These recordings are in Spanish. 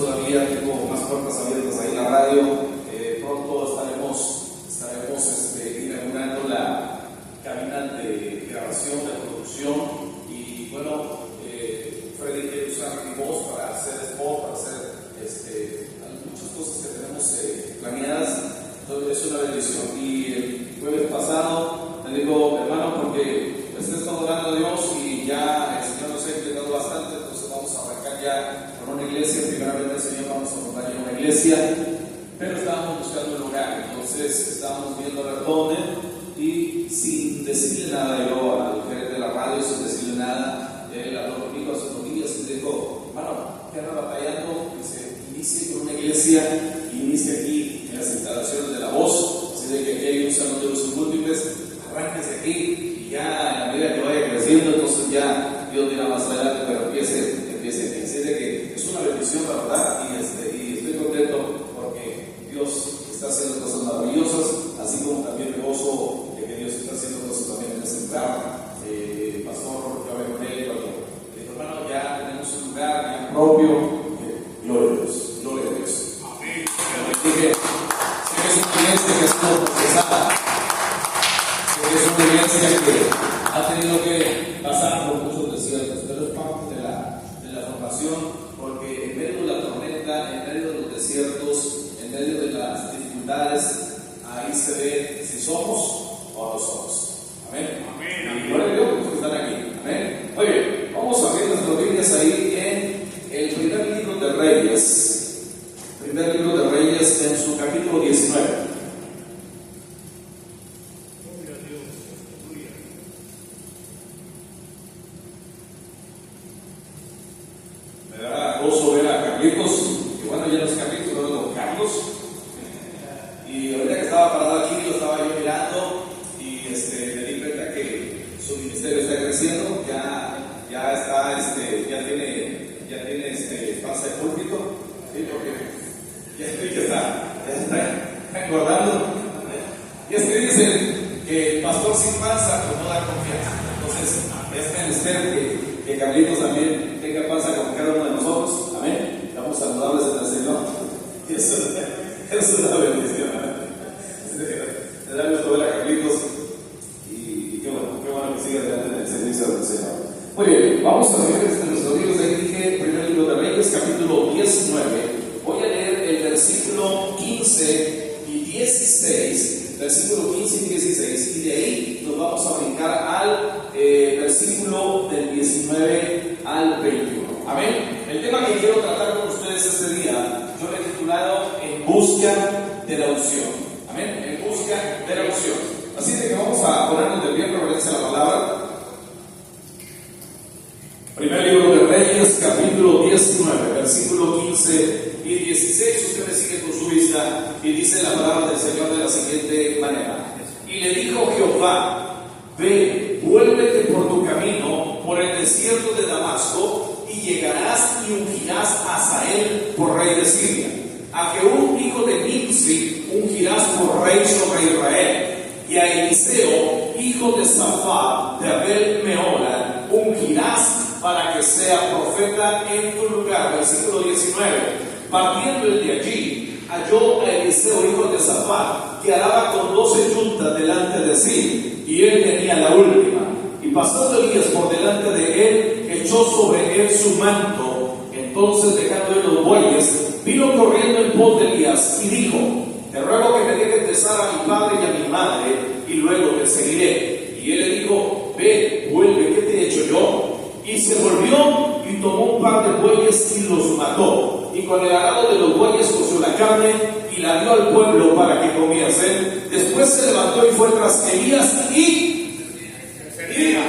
todavía tengo más puertas abiertas ahí en la radio. Pronto estaremos inaugurando la cabina de grabación, de producción. Y bueno, Freddy quiere usar mi voz para hacer spot, para hacer muchas cosas que tenemos planeadas. Entonces es una bendición. Y el jueves pasado me dijo, hermano, porque estamos orando a Dios y ya el Señor nos ha inclinado bastante, entonces vamos a arrancar ya con una iglesia. Primeramente el Señor vamos a fundar ya una iglesia, pero estábamos buscando un lugar, entonces estábamos viendo a ver dónde, y sin decirle nada yo al gerente de la radio, sin decirle nada, él habló conmigo hace unos días y dijo, hermano, ¿qué anda batallando? Dice, inicie con una iglesia, inicie aquí en las instalaciones de La Voz, así de que aquí hay un salón de usos múltiples, arránquese aquí. Ya en la medida que vaya creciendo, entonces ya Dios dirá más adelante, pero empiece. Así de que es una bendición, la verdad, y estoy contento porque Dios está haciendo cosas maravillosas, así como también me gozo de que Dios está haciendo cosas también en ese lugar. Pastor, yo hablé con él cuando dijo, hermano, ya tenemos un lugar ya propio. Gloria a Dios, gloria a Dios. Amén. Dije, si eres una iglesia que ha sido procesada, es una iglesia que ha tenido que pasar por muchos desiertos, pero es parte de la formación, porque en medio de la tormenta, en medio de los desiertos, en medio de las dificultades, ahí se ve si somos o no somos. Amén. Amén. Y gloria a Dios que están aquí. Amén. Oye, vamos a ver nuestras Biblias ahí en el primer libro de Reyes. Primer libro de Reyes en su capítulo 19. Y bueno, ya los capítulos de Carlos, y ahorita que estaba parado aquí, lo estaba yo mirando y me di cuenta que su ministerio está creciendo, ya está, ya tiene espacio de púlpito, ¿sí? Porque ya vi que está engordando. Y dicen que el pastor sin panza pues no da confianza, entonces es menester que Carlitos también tenga panza como cada uno de nosotros. Amén. Estamos saludables en el Señor. Y eso es una bendición. Le da gusto ver a Carlitos. Y qué bueno que siga adelante en el servicio del Señor. Muy bien, vamos a ver nuestros libros de dije, primer libro de Reyes, capítulo 19. Voy a leer el versículo 15 y 16. Versículo 15 y 16. Y de ahí nos vamos a brincar al versículo del 19 al 21. Amén. El tema que quiero tratar con ustedes este día, yo lo he titulado En busca de la unción. Amén. En busca de la unción. Así de que vamos a ponernos de pie en reverencia a la palabra. Primer libro de Reyes, capítulo 19, versículo 15 y 16. Usted me sigue con su vista y dice la palabra del Señor de la siguiente manera. Y le dijo Jehová, ve, vuélvete por tu camino por el desierto de Damasco, y llegarás y ungirás a Hazael por rey de Siria. A Jehú, hijo de Nimsi, ungirás por rey sobre Israel. Y a Eliseo, hijo de Safat, de Abel Mehola, ungirás para que sea profeta en tu lugar. Versículo 19. Partiendo él de allí, halló a Eliseo, hijo de Safat, que araba con 12 yuntas delante de sí, y él tenía la última. Y pasando Elías por delante de él, echó sobre él su manto. Entonces, dejando él los bueyes, vino corriendo en pos de Elías y dijo, te ruego que me dejes besar a mi padre y a mi madre, y luego te seguiré. Y él le dijo, ve, vuelve, ¿qué te he hecho yo? Y se volvió y tomó un par de bueyes y los mató. Y con el arado de los bueyes coció la carne y la dio al pueblo para que comiesen. Después se levantó y fue tras Elías y le servía.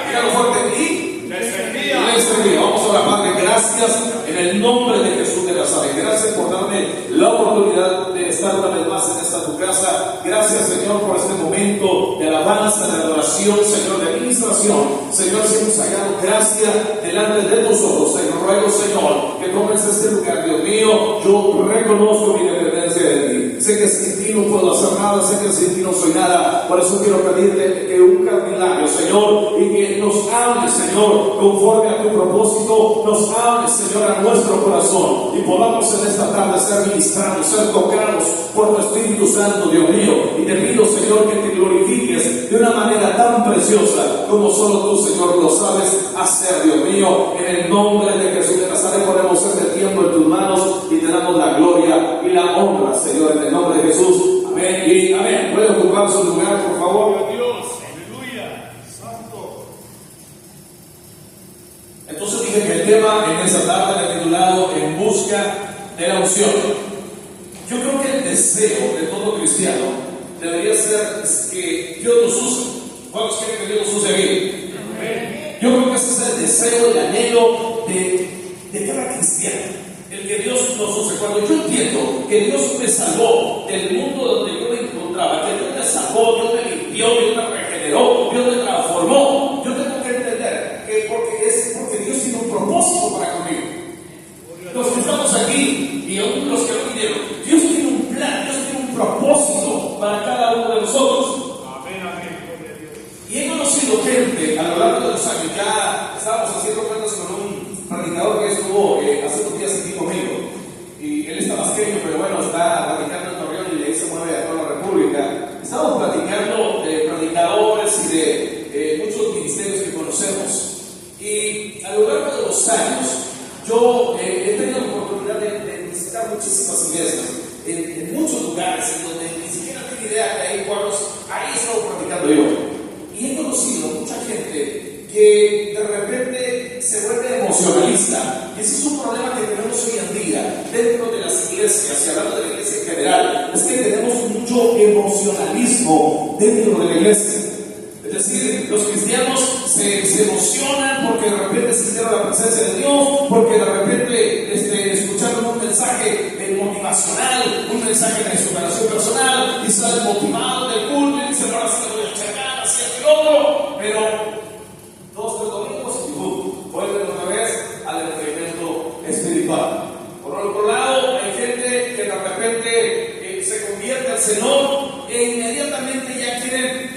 Dígalo fuerte, y le servía. Vamos a orar, Padre, gracias en el nombre de Jesús de Nazaret. Gracias por darme la oportunidad de estar una vez más en esta tu casa. Gracias, Señor, por este momento de alabanza, de adoración, Señor, de administración, Señor, si hemos hallado gracia delante de tus ojos, te ruego, Señor, que tomes este lugar, Dios mío. Yo reconozco mi dependencia de ti. Sé que sin ti no puedo hacer nada, sé que sin ti no soy nada. Por eso quiero pedirte que un milagro, Señor, y que nos hables, Señor, conforme a tu propósito, nos hables, Señor, a nuestro corazón, y podamos en esta tarde ser ministrados, ser tocados por tu Espíritu Santo, Dios mío. Y te pido, Señor, que te glorifiques de una manera tan preciosa como solo tú, Señor, lo sabes hacer, Dios mío. En el nombre de Jesús de Nazaret ponemos este tiempo en tus manos y te damos la gloria y la honra, Señor, en el nombre de Jesús. Amén y amén. ¿Puede ocupar su lugar, por favor? Dios, aleluya, santo. Entonces dije que el tema en esa tarde le he titulado En busca de la unción. Yo creo que el deseo de todo cristiano debería ser que Dios nos use. ¿Cuántos quieren que Dios nos use aquí? Yo creo que ese es el deseo, el anhelo de cada cristiano, el que Dios nos use. Cuando yo entiendo que Dios me salvó del mundo donde yo me encontraba, que Dios me salvó, Dios me limpió, Dios me regeneró, Dios me transformó, yo tengo que entender que porque Dios tiene un propósito para conmigo. Los que estamos aquí y aún los que no vinieron, Dios tiene un plan, Dios tiene un propósito para cada uno de nosotros. Amén, amén. Y he conocido gente a lo largo de los años. Ya estábamos haciendo cuentas con un predicador que estuvo hace unos días aquí conmigo, y él está más pequeño, pero bueno, está radicando en Torreón y de ahí se mueve a toda la República. Estábamos platicando de predicadores y de muchos ministerios que conocemos, y a lo largo de los años yo he tenido la oportunidad de visitar muchísimas iglesias en muchos lugares en donde ni siquiera tengo idea que hay pueblos. Ahí he estado practicando yo, y he conocido mucha gente que de repente se vuelve emocionalista. Y ese es un problema que tenemos hoy en día dentro de las iglesias, y hablando de la iglesia en general, es que tenemos mucho emocionalismo dentro de la iglesia. Es decir, los cristianos se emocionan porque de repente sintieron la presencia de Dios, porque de repente escucharon un mensaje motivacional, un mensaje de superación personal, y salen motivados del culto y dicen: ahora sí voy a echar ganas, así el otro. Pero 2 o 3 domingos y vuelven otra vez al enfriamiento espiritual. Por otro lado, hay gente que de repente se convierte al Señor e inmediatamente ya quieren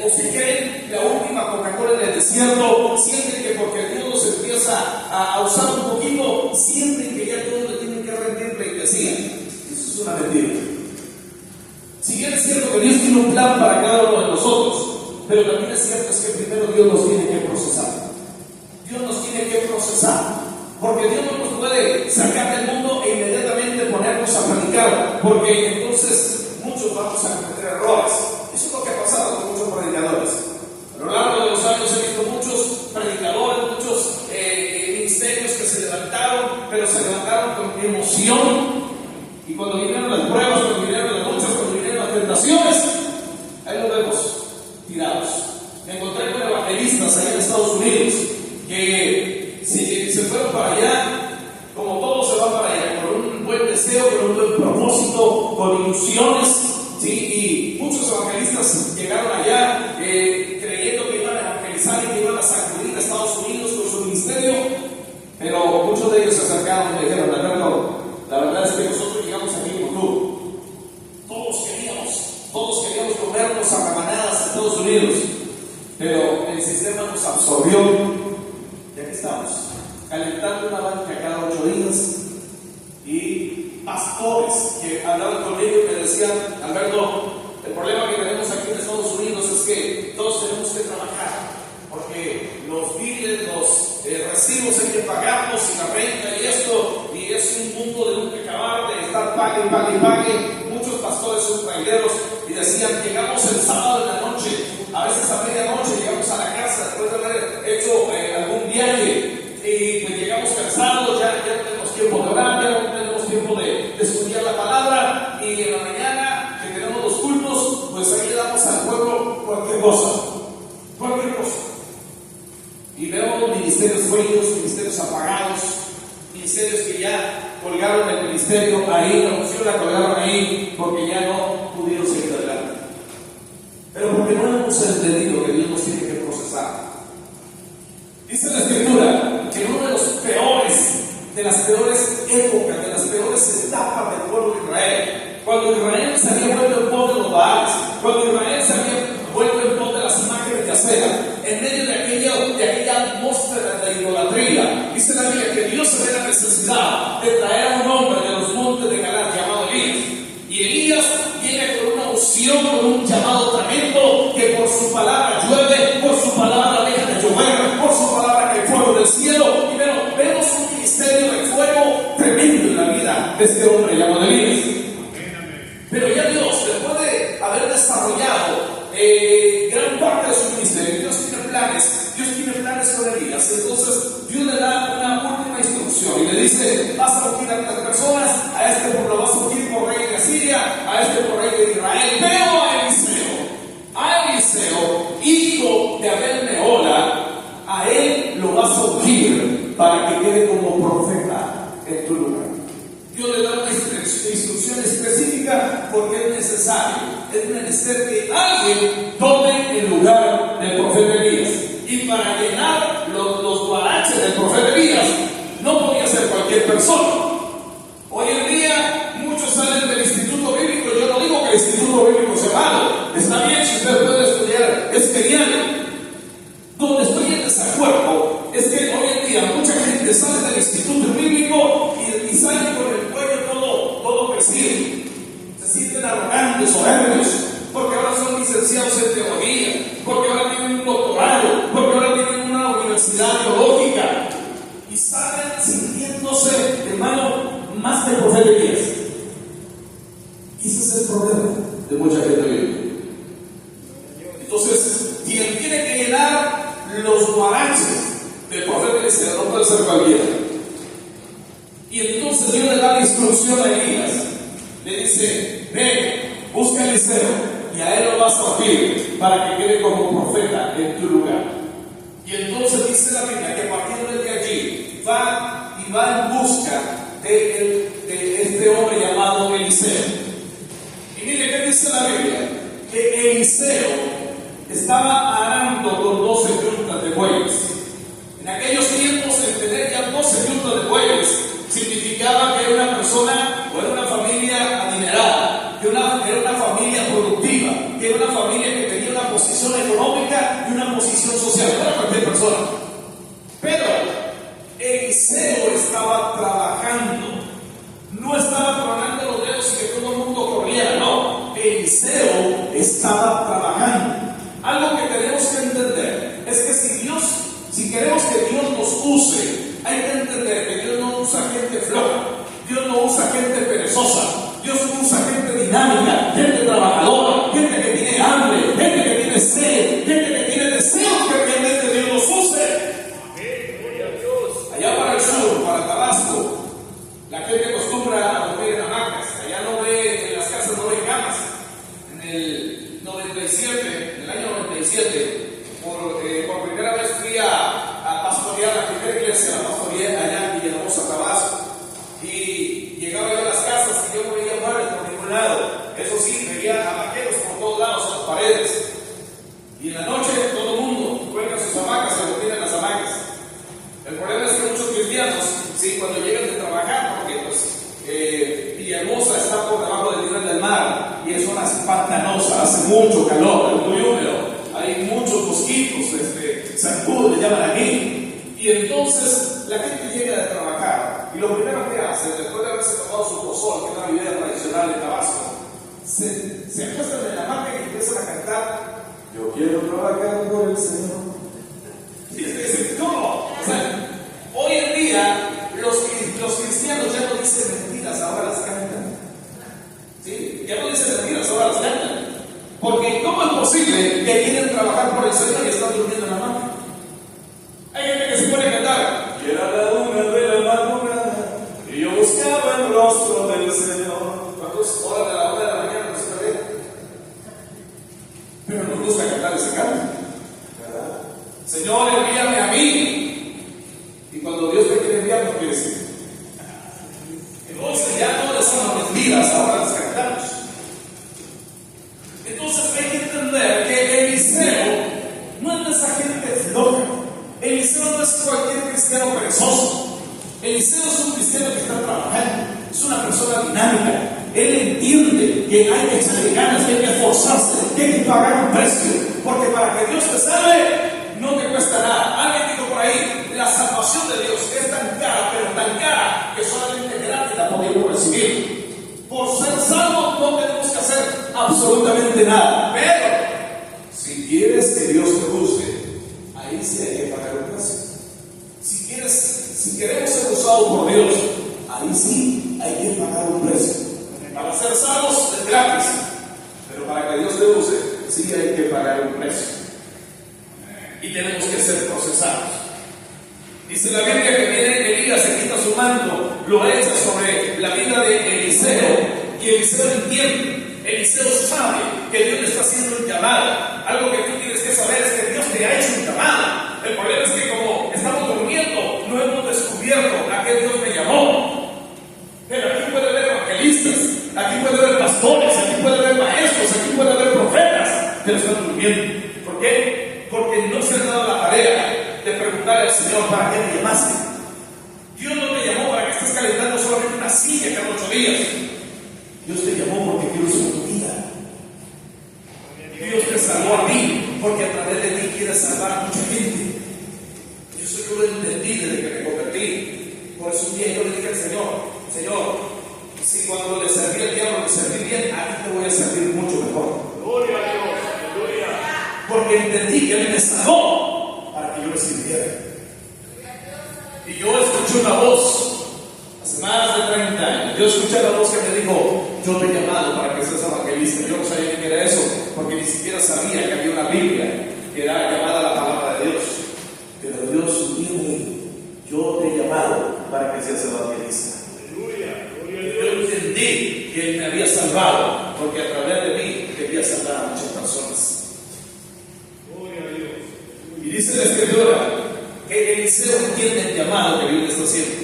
o se creen la última Coca-Cola en el desierto. Sienten que porque Dios los empieza a usar un poquito, sienten que ya todos le tienen que rendir pleitesía. Eso es una mentira. Si bien es cierto que Dios tiene un plan para cada uno de nosotros, pero también es cierto que primero Dios nos tiene que procesar. Dios nos tiene que procesar, porque Dios no nos puede sacar del mundo e inmediatamente ponernos a predicar, porque entonces muchos vamos a cometer errores. Eso es lo que ha pasado con muchos predicadores. A lo largo de los años he visto muchos predicadores, muchos ministerios que se levantaron, pero se levantaron con emoción, y cuando vinieron las pruebas, cuando vinieron las luchas, cuando vinieron las tentaciones, ahí los vemos tirados. Me encontré con evangelistas allá en Estados Unidos que se fueron para allá, como todos se van para allá, con un buen deseo, con un buen propósito, con ilusiones, ¿sí? Y muchos evangelistas llegaron allá creyendo que iban a evangelizar y que iban a sacudir a Estados Unidos con su ministerio, pero muchos de ellos se acercaron y me dijeron: Alberto, la verdad es que nosotros llegamos aquí como tú. Todos queríamos comernos a ramanadas a Estados Unidos, pero el sistema nos absorbió, y aquí estamos, calentando una banca cada 8 días. Y pastores que hablaban conmigo y me decían: Alberto, el problema que tenemos aquí en Estados Unidos es que todos tenemos que trabajar, porque los biles, los recibos hay que pagarlos, y la renta y esto, y es un mundo de nunca acabar, de estar pague. Muchos pastores son traileros y decían: llegamos el sábado en la noche, a veces a medianoche llegamos a la casa después de haber hecho algún viaje, y pues llegamos cansados, ya no tenemos tiempo de orar, ya no tenemos tiempo de estudiar la palabra, y en la mañana que tenemos los cultos, pues ahí le damos al pueblo cualquier cosa. Y vemos ministerios fríos, ministerios apagados, ministerios que ya colgaron el ministerio ahí, la unción la colgaron ahí porque ya no pudieron seguir adelante. Pero porque no hemos entendido que Dios nos tiene que procesar. está. Dice la Escritura que en uno de las peores épocas, de las peores etapas del pueblo de Israel, cuando Israel se había vuelto en pos de los Baales, cuando Israel se había vuelto en pos de las imágenes de acera, en medio de aquella atmósfera de idolatría, dice la Biblia que Dios se ve la necesidad de traer a un hombre de los montes de Galaad llamado Elías. Y Elías viene con una unción, con un llamado tremendo, que por su palabra llueve, por su palabra deja de llover, por su palabra cae fuego del cielo. Y vemos un ministerio de fuego tremendo en la vida de este hombre llamado Elías. Pero ya Dios, después de haber desarrollado gran parte de su ministerio, Dios tiene planes con Elías. Entonces Dios le da una última instrucción y le dice: vas a ungir a estas personas, a este pueblo vas a ungir por rey de Asiria, a este por rey de Israel. Pero a Eliseo, hijo de Abel Mehola, a él lo vas a ungir para que quede como profeta en tu lugar. Dios le da una instrucción específica porque es necesario, es menester que alguien tome el lugar del profeta Elías. Y para llenar los guaraches del profeta Elías, no podía ser cualquier persona. Hoy en día muchos salen del instituto bíblico. Yo no digo que el instituto bíblico sea malo, está bien, si usted puede estudiar, es genial. Donde estoy en desacuerdo es que hoy en día mucha gente sale del instituto bíblico y sale con el cuello todo crecido. Se sienten arrogantes, soberbios, porque ahora son licenciados en teología, porque ahora tienen un doctorado, porque ahora tienen una universidad teológica, y salen sintiéndose, hermano, más que profeta Elías. Y ese es el problema de mucha gente hoy. Entonces, quien tiene que llenar los guaraches del profeta Eliseo no puede ser cualquiera. Y entonces Dios le da la instrucción a Elías. Le dice: ven, busca a Eliseo y a él lo vas a ungir para que quede como profeta en tu lugar. Y entonces dice la Biblia que a partir de allí va en busca de este hombre llamado Eliseo. Y mire qué dice la Biblia: que Eliseo estaba arando con 12 yuntas de bueyes. En aquellos tiempos, el tener ya 12 yuntas de bueyes significaba que era una persona o era una familia adinerada, que era una familia productiva, que era una familia que tenía una posición económica y una posición social. No era cualquier persona. Pero Eliseo estaba trabajando. No estaba trabajando los dedos y que todo el mundo corriera, no. Eliseo estaba trabajando. Algo que tenemos que entender es que si queremos que Dios nos use, hay que entender que Dios no usa gente floja, Dios no usa gente perezosa, Dios usa gente dinámica, gente trabajadora, gente que tiene hambre, gente que tiene sed, gente que tiene deseos que realmente Dios los use. Allá para el sur, para Tabasco, la gente acostumbra a dormir en hamacas. Allá en las casas no ve camas. En el 97, en el año 97, por primera vez fui a pastorear la primera iglesia, la pastoreé allá en Villahermosa, Tabasco. Y llegaba yo a las casas y yo no veía muebles por ningún lado. Eso sí, veía hamaqueros por todos lados en las paredes. Y en la noche todo el mundo cuelga sus hamacas, se dormían en las hamacas. El problema es que muchos cristianos, sí, cuando llegan de trabajar, porque Villahermosa está por debajo del nivel del mar y es una pantanosa, hace mucho calor, es muy húmedo, hay muchos mosquitos, zancudo le llaman aquí. Y entonces la gente llega de trabajar y lo primero que hace, después de haberse tomado su pozol, que es una bebida tradicional de Tabasco, se acuestan en la hamaca y empiezan a cantar: yo quiero trabajar por el Señor. Y ¿cómo? O sea, hoy en día los cristianos ya no dicen mentiras, ahora las cantan. ¿Sí? Ya no dicen mentiras, ahora las cantan. Porque ¿cómo es posible que quieren trabajar por el Señor y están durmiendo en la hamaca? Hay gente que se puede cantar: y era la 1 de la madrugada y yo buscaba el rostro del Señor. ¿Cuántas horas de la 1 de la mañana no se ve? Pero nos gusta cantar ese canto, ¿verdad? Señor, envíame a mí. Y cuando Dios te quiere enviar, no quiere decir. Entonces ya no decimos mentiras, ahora las cantamos. Entonces hay que entender que Eliseo no cristiano que está trabajando, es una persona dinámica. Él entiende que hay que echarle ganas, que hay que esforzarse, que hay que pagar un precio, porque para que Dios te salve no te cuesta nada. Alguien dijo por ahí, la salvación de Dios es tan cara, pero tan cara, que solamente gratis la podemos recibir. Por ser salvos no tenemos que hacer absolutamente nada, pero si quieres que Dios te use, ahí sí hay que pagar un precio. Si queremos ser usados por Dios, ahí sí hay que pagar un precio. Para ser salvos es gratis, pero para que Dios te use, sí hay que pagar un precio. Y tenemos que ser procesados. Dice la Biblia que viene Elías, se quita su manto, lo echa sobre la vida de Eliseo, y Eliseo entiende, Eliseo sabe que Dios le está haciendo un llamado. Algo que tú tienes que saber es que Dios te ha hecho un llamado. El problema es que como estamos durmiendo, no hemos descubierto a qué Dios me llamó. Pero aquí puede haber evangelistas, aquí puede haber pastores, aquí puede haber maestros, aquí puede haber profetas, pero están durmiendo. ¿Por qué? Porque no se han dado la tarea de preguntarle al Señor para qué me llamaste. Dios no te llamó para que estés calentando solamente una silla cada 8 días. Dios te llamó porque quiere usar tu vida. Dios te salvó a mí porque a través de ti quiere salvar a mucha gente. Yo lo entendí desde que me convertí. Por eso un día yo le dije al Señor, si cuando le serví al diablo le serví bien, a ti te voy a servir mucho mejor. Gloria a Dios, aleluya. Porque entendí que Él me salvó para que yo le sirviera. Y yo escuché una voz hace más de 30 años. Yo escuché la voz que me dijo: yo te he llamado para que seas evangelista. Yo no sabía qué era eso, porque ni siquiera sabía que había una Biblia que era llamada la palabra de Dios. Pero Dios un día me dijo: yo te he llamado para que seas evangelista. Aleluya, gloria a Yo Dios. entendí que Él me había salvado, porque a través de mí quería salvar a muchas personas. Gloria a Dios. Y dice la Escritura que Eliseo entiende el llamado que Dios le está haciendo.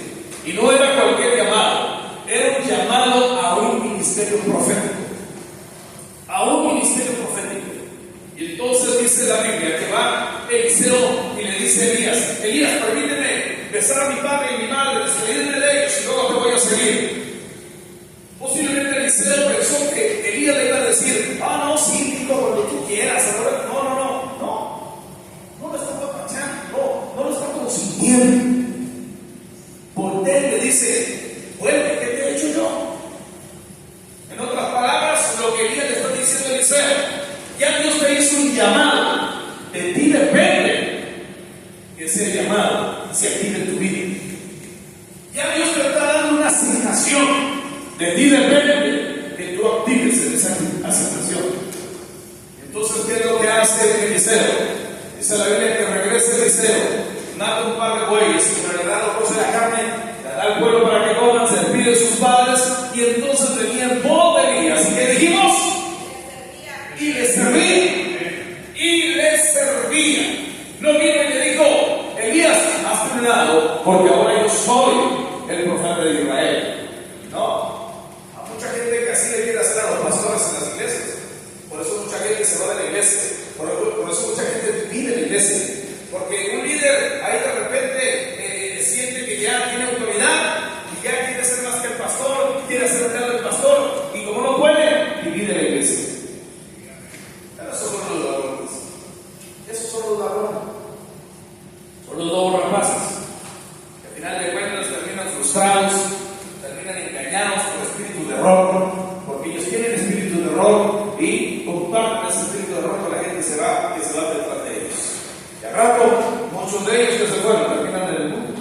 Y no era cualquier llamado, era un llamado a un ministerio profético. A un ministerio profético. Y entonces dice la Biblia que va Eliseo y le dice a Elías, permíteme besar a mi padre y mi madre, despedirme de ellos y luego te voy a seguir. Posiblemente Eliseo pensó que Elías le iba a decir: no, sí, hijo, cuando tú quieras. No lo está apapachando, no lo está consintiendo. Voltea y le dice: vuelve, ¿qué te he hecho yo? En otras palabras, lo que Elías le está diciendo a Eliseo: ya Dios te hizo un llamado, de ti depende que ese llamado se active en tu vida. Ya Dios te está dando una asignación, de ti depende que tú actives en esa asignación. Entonces, ¿qué es lo que hace Eliseo? Dice la Biblia que regresa Eliseo, mata un par de bueyes, pero le da los trozos de la carne, le da al pueblo para que coman, se despide de sus padres, y entonces venía en pos de Elías. ¿Y qué dijimos? Y le servía. No vino y le dijo: Elías, hazte un lado, porque ahora yo soy el profeta de Israel. No, a mucha gente que así le quiere hacer a los pastores en las iglesias. Por eso mucha gente se va de la iglesia. Por eso mucha gente vive en la iglesia. Porque un líder ahí de repente siente que ya tiene autoridad y ya quiere ser más que el pastor, quiere hacer el cargo del pastor, y como no puede, divide la iglesia. Esos son los ladrones. Esos son los ladrones. Son los dos rapaces que al final de cuentas terminan frustrados, terminan engañados por espíritus de error, porque ellos tienen espíritus de error y comparten ese espíritu de error con la gente que se va detrás de ellos. Y al rato, muchos de ellos que se fueron terminan en el mundo.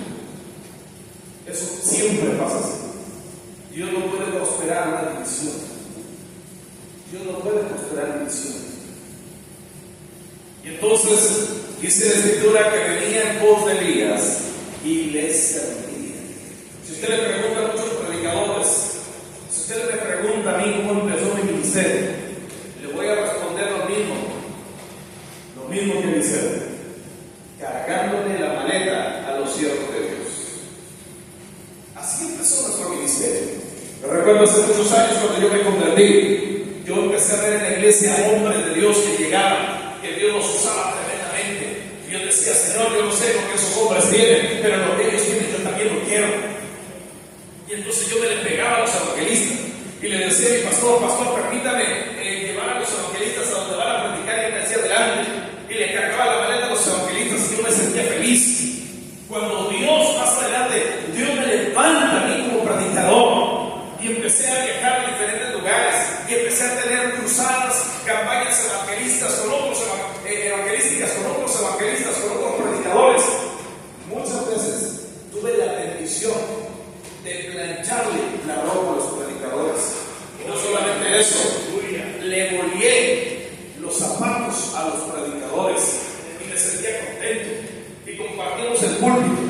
Eso siempre pasa así. Dios no puede prosperar una división. Dios no puede prosperar división. Y entonces dice la Escritura que venía en pos de Elías y les servía. Si usted le pregunta a muchos predicadores, si usted me pregunta a mí cómo empezó mi ministerio, le voy a responder lo mismo que Eliseo: cargándole la maleta a los siervos de Dios. Así empezó nuestro ministerio. Yo recuerdo hace muchos años cuando yo me convertí, yo empecé a ver en la iglesia hombres de Dios que llegaban, que Dios los usaba tremendamente. Y yo decía: Señor, yo no sé lo que esos hombres tienen, pero lo que ellos tienen yo también lo quiero. entonces yo me le pegaba a los evangelistas y le decía a mi pastor, permítame llevar a los evangelistas a donde van a predicar, y él me hacía adelante y le cargaba la maleta a los evangelistas y yo me sentía feliz. Cuando Dios, más adelante, Dios me levanta a mí como predicador y empecé a viajar a diferentes lugares y empecé a tener cruzadas, campañas evangelísticas con otros evangelistas, con otros predicadores. Muchas veces tuve la bendición de plancharle la ropa a los predicadores. Y no solamente eso, le volé los zapatos a los predicadores y me sentía contento. Y compartimos el púlpito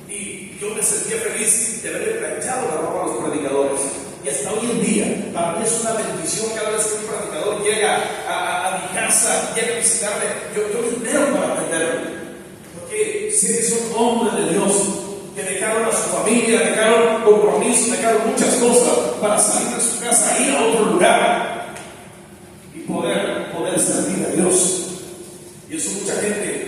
y yo me sentía feliz de haberle planchado la ropa a los predicadores. Y hasta hoy en día, para mí es una bendición cada vez que un predicador llega a mi casa, llega a visitarme, yo me entero para atenderlo. Porque sé que son hombres de Dios, que dejaron a su familia, dejaron compromisos, dejaron muchas cosas para salir de su casa, ir a otro lugar y poder servir a Dios. Y eso mucha gente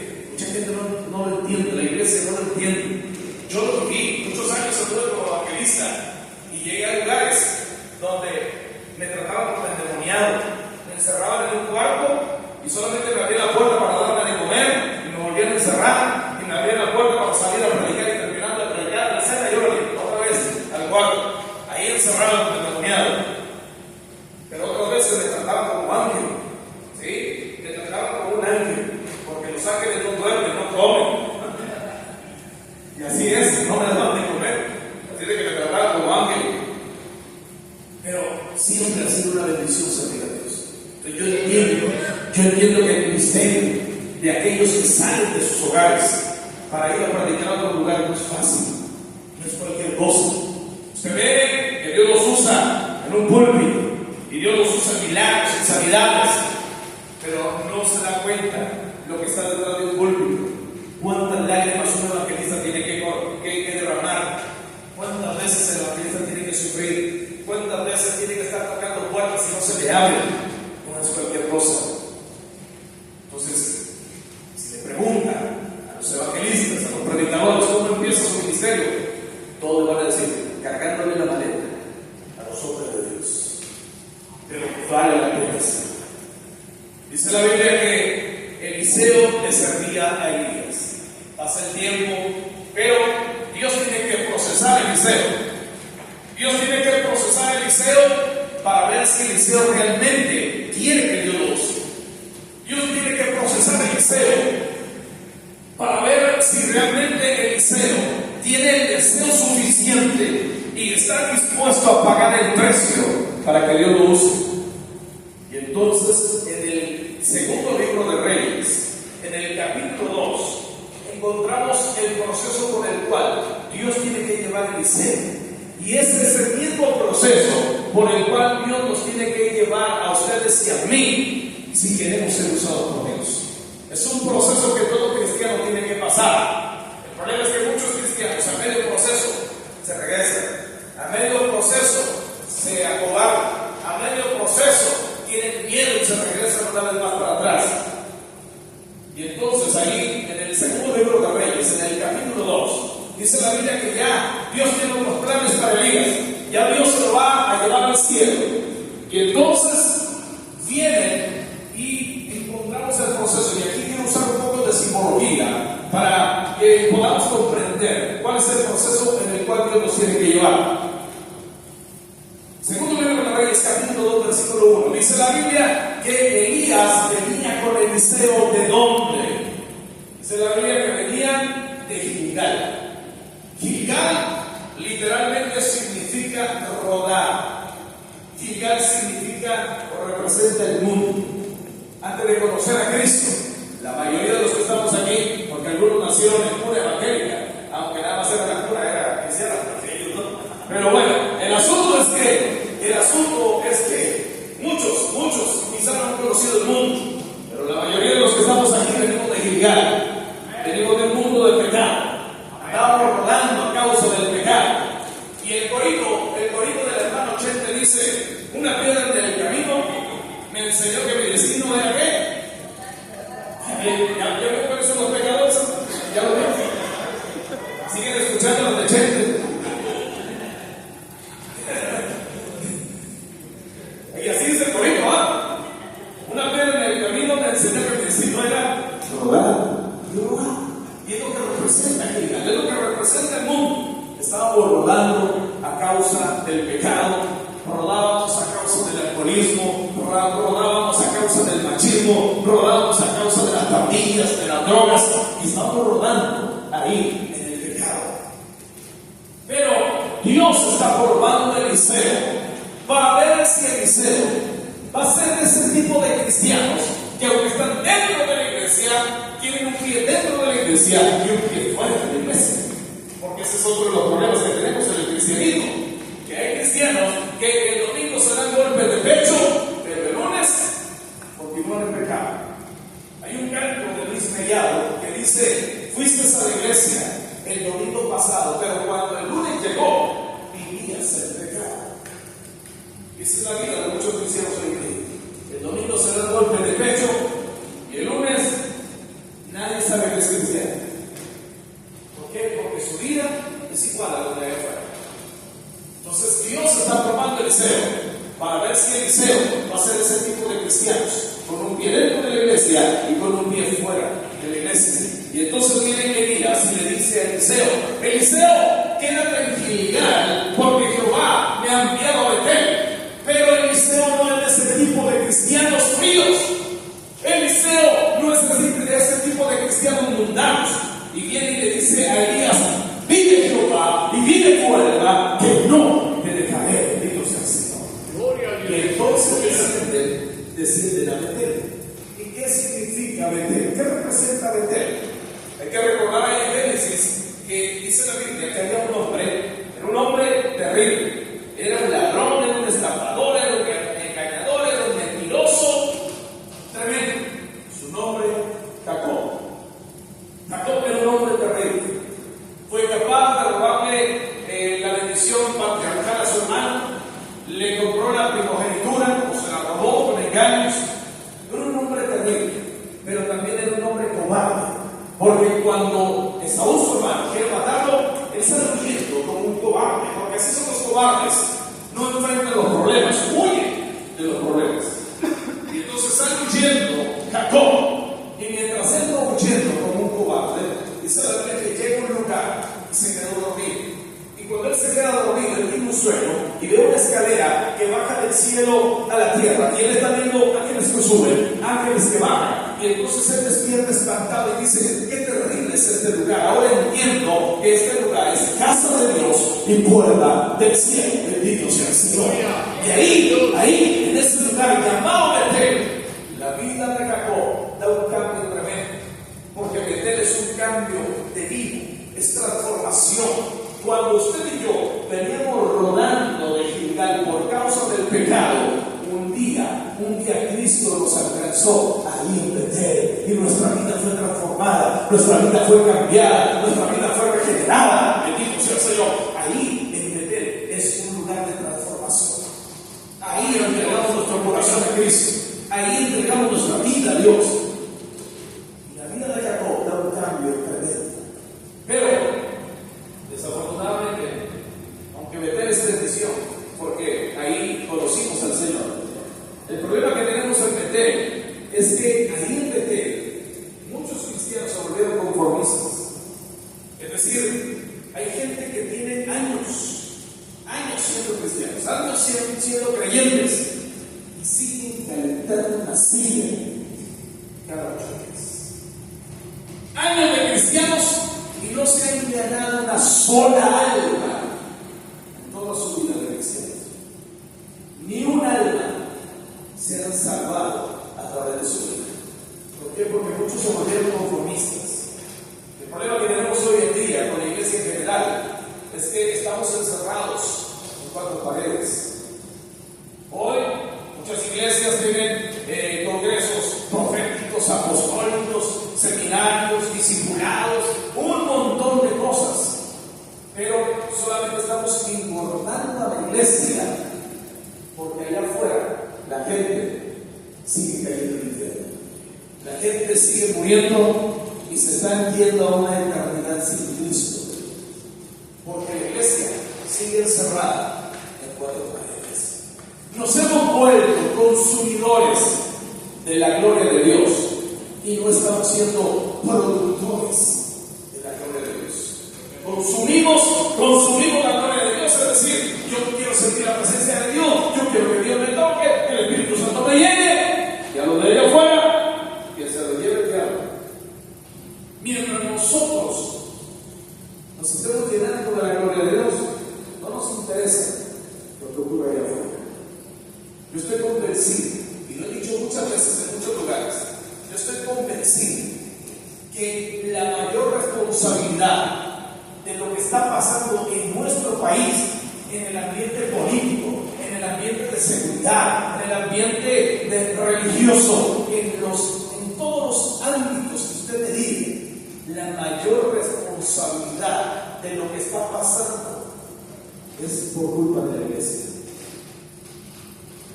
no lo entiende, la iglesia no lo entiende. Yo lo viví, muchos años estuve como evangelista y llegué a lugares donde me trataban como endemoniado, me encerraban en un cuarto y solamente me abrían la puerta para darme de comer y me volvían a encerrar y me abrían la puerta para salir a predicar, y terminando de predicar la cena yo otra vez al cuarto, ahí encerrado como endemoniado. Pero otras veces me trataban como ángel, ¿sí? Me trataban como un ángel, porque los ángeles no duermen, no comen. Y así es, no me daban de comer. Así de que me trataban como ángel. Pero siempre ha sido una bendición servir a Dios. Entonces yo entiendo que el ministerio de aquellos que salen de sus hogares para ir a predicar a otro lugar no es fácil, no es cualquier cosa. Usted ve que Dios los usa en un púlpito y Dios los usa en milagros, en sanidades, pero no se da cuenta lo que está detrás de un púlpito. ¿Cuántas lágrimas un evangelista tiene que derramar? ¿Cuántas veces el evangelista tiene que sufrir? ¿Cuántas veces tiene que estar tocando puertas y no se le abre? No es cualquier cosa. Entonces, si le preguntan a los evangelistas, a los predicadores, ¿cómo empieza su ministerio? Todos van a decir, cargándole la maleta a los hombres de Dios. Pero vale la pena. Dice la Biblia que Eliseo le servía a Elías. Pasa el tiempo, pero Dios tiene que procesar a Eliseo. Dios tiene que procesar a Eliseo para ver si Eliseo realmente quiere que Dios lo use. Dios tiene que procesar a Eliseo para ver si realmente Eliseo tiene el deseo suficiente y está dispuesto a pagar el precio para que Dios lo use. Y entonces, en el segundo libro de Reyes, en el capítulo 2, encontramos el proceso por el cual Dios tiene que llevar a Eliseo. Y ese es el mismo proceso por el cual Dios nos tiene que llevar a ustedes y a mí si queremos ser usados por Dios. Es un proceso que todo cristiano tiene que pasar. El problema es que muchos cristianos a medio proceso se regresan, a medio proceso se acobardan, a medio proceso tienen miedo y se regresan una vez más para atrás. Y entonces ahí en el segundo libro de Reyes, en el capítulo 2, dice la Biblia que ya Dios tiene unos planes para Elías, ya Dios se lo va a llevar al cielo. Y entonces vienen y encontramos el proceso, y aquí quiero usar un poco de simbología para que podamos comprender cuál es el proceso en el cual Dios nos tiene que llevar. Segundo libro de Reyes, capítulo 2, versículo 1, dice la Biblia que Elías venía con Eliseo. ¿De dónde? Dice la Biblia que venían de Gilgal. Gilgal literalmente significa rodar. Gilgal significa o representa el mundo. Antes de conocer a Cristo, la mayoría de los que estamos aquí, porque algunos nacieron en cuna evangélica, aunque nada más era la cuna, era cristiana, ¿no? Pero bueno, el asunto es que muchos quizás no han conocido el mundo, pero la mayoría de los que estamos aquí venimos de Gilgal, venimos del mundo del pecado. Estábamos rodando a causa del pecado. Y el corito del hermano Chente dice: una piedra en el camino me enseñó que mi destino era ¿qué? ¿Ya ven cuáles son los pecadores? ¿Ya lo ven? ¿Siguen escuchando los de Chente? causa del pecado, rodábamos a causa del alcoholismo, rodábamos a causa del machismo, rodábamos a causa de las pandillas, de las drogas, y estábamos rodando ahí en el pecado. Pero Dios está formando a Eliseo para ver si Eliseo va a ser de ese tipo de cristianos que, aunque están dentro de la iglesia, tienen un pie dentro de la iglesia y un pie fuera de la iglesia. Porque ese es otro de los problemas que tenemos en el cristianismo, que hay cristianos que el domingo se dan golpes de pecho, pero el lunes continúan en pecado. Hay un canto de Luis Mellado que dice: fuiste a la iglesia el domingo pasado, pero cuando el lunes llegó, vivías en pecado. Esa es la vida de muchos cristianos hoy en día. El domingo se dan golpes de pecho y el lunes nadie sabe que es cristiano. ¿Por qué? Porque su vida es igual a la de afuera. Entonces Dios está probando a Eliseo para ver si Eliseo va a ser ese tipo de cristianos, con un pie dentro de la iglesia y con un pie fuera de la iglesia. Y entonces viene Elías y le dice a Eliseo: Eliseo, queda tranquilidad, porque Jehová me ha enviado a Betel. Pero Eliseo no es de ese tipo de cristianos fríos. Eliseo no es de ese tipo de cristianos mundanos. Y viene y le dice a Elías: vive Jehová y vive tu alma, que no te dejaré. Bendito sea el Señor. Gloria a Dios. Y entonces deciden a Betel. ¿Y qué significa Betel? ¿Qué representa Betel? Hay que recordar ahí en Génesis que dice la Biblia que había un hombre, era un hombre terrible. Era un ladrón, era un estafador, era un engañador, era un mentiroso, tremendo. Su nombre, Jacob. Jacob era un hombre terrible. Fue capaz de robarle la bendición patriarcal a su hermano, le compró la primogenitura, o se la robó con engaños. Era un hombre terrible, pero también era un hombre cobarde, porque cuando Esaú, su hermano, quiere matarlo, él sale huyendo como un cobarde, porque así son los cobardes. No enfrentan los problemas, huyen de los problemas. Y entonces sale huyendo Jacob, y mientras él va huyendo como un cobarde, dice la Biblia que llega a un lugar y se quedó dormido. Y cuando él se queda dormido, él tiene un sueño y ve una escalera que baja del cielo a la tierra. Y él está viendo ángeles que suben, ángeles que bajan. Y entonces él despierta espantado y dice: qué terrible es este lugar. Ahora entiendo que este lugar es casa de Dios y puerta del cielo. Bendito sea el Señor. Y ahí, en ese lugar llamado Betel, la vida de Jacob da un cambio tremendo. Porque Betel es un cambio de vida, es transformación. Cuando usted y yo veníamos rodando de Gilgal por causa del pecado, un día Cristo nos alcanzó ahí en Betel y nuestra vida fue transformada, nuestra vida fue cambiada, nuestra vida fue regenerada. Bendito sea el Señor. Ahí en Betel es un lugar de transformación. Ahí entregamos nuestro corazón a Cristo, ahí entregamos nuestra vida a Dios. Y la vida de Jacob da un cambio tremendo. Pero desafortunadamente, aunque Betel es bendición, porque ahí conocimos al Señor, el problema que tenemos en Betel es que ahí en Betel muchos cristianos se volvieron conformistas. Es decir, hay gente que tiene años siendo cristianos, años siendo creyentes, y siguen calentando una silla cada 8 días. Años de cristianos y no se ha ganado una sola alma en toda su vida de cristianos. Ni un alma se han salvado a través de su vida. ¿Por qué? Porque muchos se volvieron conformistas. El problema que tenemos hoy en día con la iglesia en general es que estamos encerrados en 4 paredes. Hoy muchas iglesias tienen congresos proféticos, apostólicos, seminarios, discipulados, un montón de cosas, pero solamente estamos engordando a la iglesia, porque allá afuera la gente sigue cayendo en el infierno, la gente sigue muriendo y se están yendo a una eternidad sin Cristo, porque la iglesia sigue encerrada en 4 paredes. Nos hemos vuelto consumidores de la gloria de Dios y no estamos siendo productores de la gloria de Dios. Consumimos la gloria de Dios, es decir, yo interesa lo que ocurre allá afuera. Yo estoy convencido, y lo he dicho muchas veces en muchos lugares, yo estoy convencido que la mayor responsabilidad de lo que está pasando en nuestro país, en el ambiente político, en el ambiente de seguridad, en el ambiente religioso, en todos los ámbitos que usted me diga, la mayor responsabilidad de lo que está pasando es por culpa de la iglesia.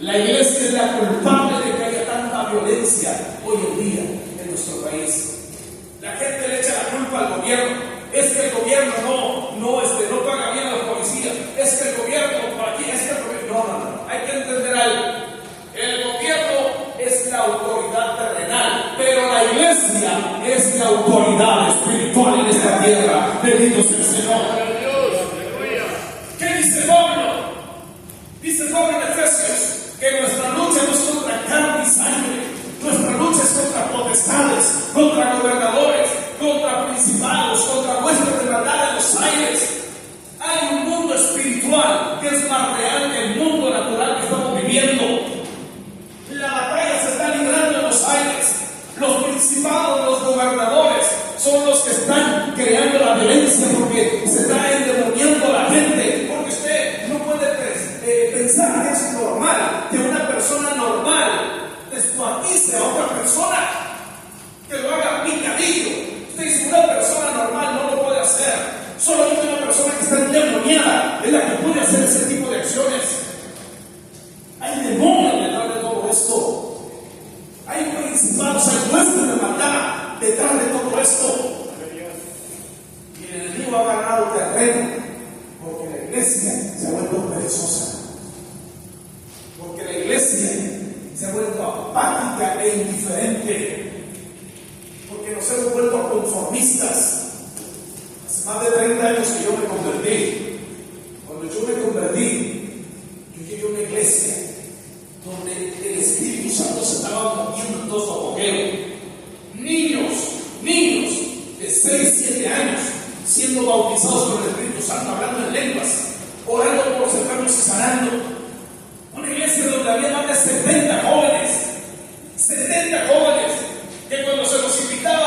La iglesia es la culpable de que haya tanta violencia hoy en día en nuestro país. La gente le echa la culpa al gobierno. Es que el gobierno no paga bien a los policías. Es que el gobierno por aquí, es que el gobierno. No. Hay que entender algo. El gobierno es la autoridad terrenal, pero la iglesia es la autoridad espiritual en esta tierra. Bendito sea el Señor. ¿Qué dice Pablo? Dice Pablo en Efesios que nuestra lucha no es contra carne y sangre. Nuestra lucha es contra potestades, contra gobernadores, contra principados, contra huestes de maldad en los aires. Hay un mundo espiritual que es más real que el mundo natural que estamos viviendo. La batalla se está librando en los aires. Los principados, los gobernadores son los que están creando la violencia porque se está endemoniando a la gente. Porque usted no puede pensar que es normal que una persona normal descuartice a otra persona, que lo haga picadillo. Usted dice, una persona normal no lo puede hacer. Solamente una persona que está endemoniada es la que puede hacer ese tipo de acciones. Hay demonios detrás de todo esto. Hay principados, hay huestes de maldad detrás de todo esto. Y el enemigo ha ganado terreno porque la iglesia se ha vuelto perezosa. Porque la iglesia se ha vuelto apática e indiferente. Porque nos hemos vuelto conformistas. Hace más de 30 años que yo me convertí. Cuando yo me convertí, yo llegué a una iglesia donde el Espíritu Santo se estaba moviendo en todo su apogeo. Niños de 6, 7 años siendo bautizados por el Espíritu Santo, hablando en lenguas, orando por los enfermos y sanando. Una iglesia donde había más de 70 jóvenes, que cuando se nos invitaba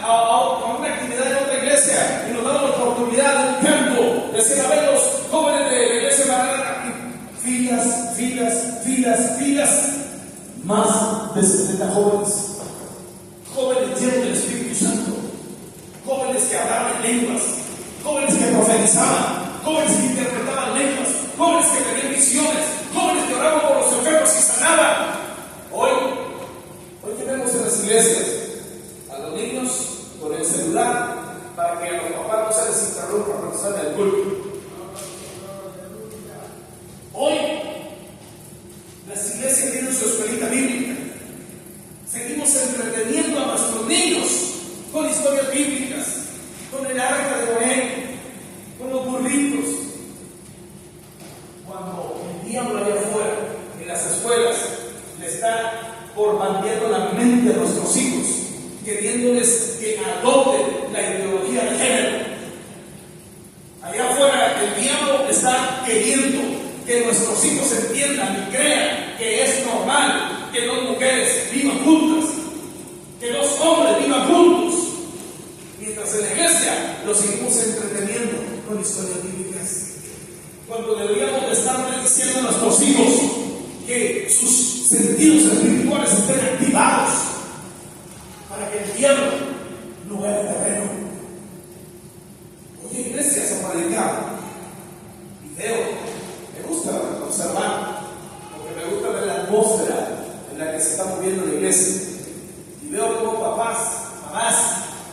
a una actividad en otra iglesia y nos daban la oportunidad de un canto, decían a ver los jóvenes de la iglesia filas, más de 70 jóvenes llenos del Espíritu Santo, jóvenes que hablaban en lenguas, jóvenes que profetizaban, jóvenes que interpretaban lenguas, jóvenes que tenían visiones, jóvenes que oraban por los enfermos y sanaban. Hoy tenemos en las iglesias a los niños con el celular para que a los papás no se les interrumpa cuando salen del culto. Hoy las iglesias tienen su escuelita bíblica. Seguimos entreteniendo a nuestros niños con historias bíblicas, con el arca de Noé, con los burritos. Cuando el diablo allá afuera, en las escuelas, le está formateando la mente a nuestros hijos, queriéndoles que adopten la ideología de género. Allá afuera el diablo está queriendo que nuestros hijos entiendan y crean que es normal que dos mujeres vivan juntas, que dos hombres vivan juntos, mientras en la iglesia los seguimos entreteniendo con historias bíblicas. Cuando deberíamos de estar diciendo a nuestros hijos que sus sentidos espirituales estén activados para que el diablo no gane terreno. Oye, iglesias a predicar y veo, me gusta observar, porque me gusta ver la atmósfera en la que se está moviendo la iglesia, y veo como papás, mamás,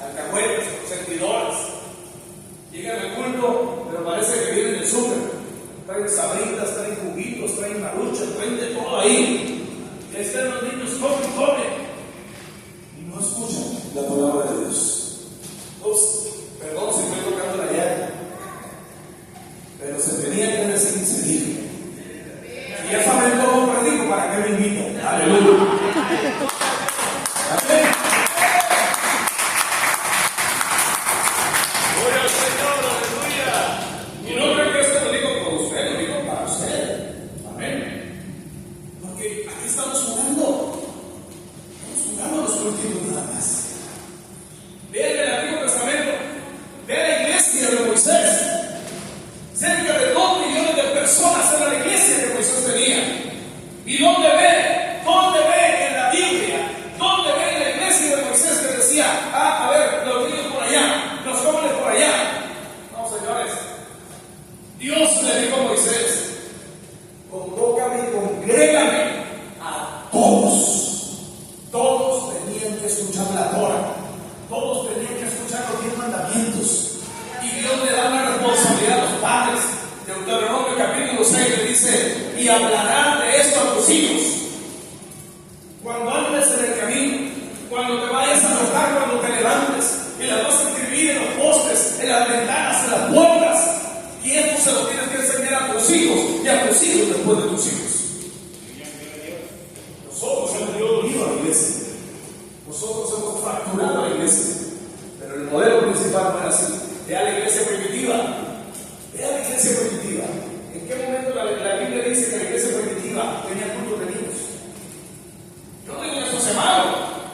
alcahuetes, servidores llegan al culto, pero parece que vienen del súper. Traen sabritas, traen juguitos, traen maruchas, traen de todo ahí. Y ahí están los niños, comen. Y no escuchan la palabra de Dios. Entonces, perdón si estoy tocando la llaga, pero se tenía que decir seguir. Y ya saben cómo predico, ¿para qué me invitan? Aleluya. Amén. Gloria al Señor, aleluya. Y no creo que esto lo digo por ustedes. versículo 6 le dice: y hablarás de esto a tus hijos cuando andes en el camino, cuando te vayas a acostar, cuando te levantes, y las vas a escribir en los postes, en las ventanas, en las puertas. Y esto se lo tienes que enseñar a tus hijos y a tus hijos después de tus hijos. Nosotros hemos unido a la iglesia, nosotros hemos fracturado a la iglesia, pero el modelo principal no era así. Vea la iglesia primitiva, vea la iglesia primitiva. ¿En qué momento la Biblia dice que la iglesia primitiva tenía culto de niños? Yo no digo que eso sea malo,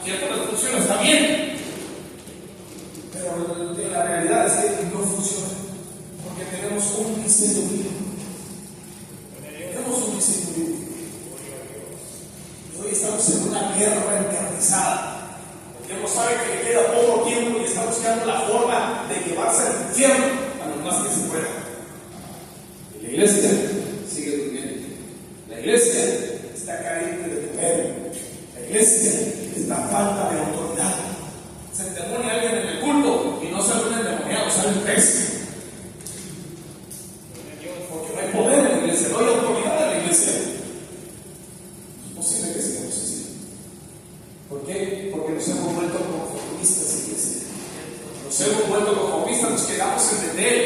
cierto, la función está bien, pero la realidad es que no funciona, porque tenemos un diseño bíblico. Tenemos un diseño bíblico. Y hoy estamos en una guerra encarnizada. El diablo sabe que le queda poco tiempo y está buscando la forma de llevarse al infierno a lo más que se pueda. Y la iglesia sigue durmiendo. La iglesia está carente de poder. La iglesia está a falta de autoridad. Se endemonia alguien en el culto y no sale un endemoniado, sale un pez. Porque no hay poder en la iglesia, no hay autoridad en la iglesia. Es posible que sigamos así. ¿Por qué? Porque nos hemos vuelto conformistas, iglesia. Nos hemos vuelto conformistas, nos quedamos en Betel.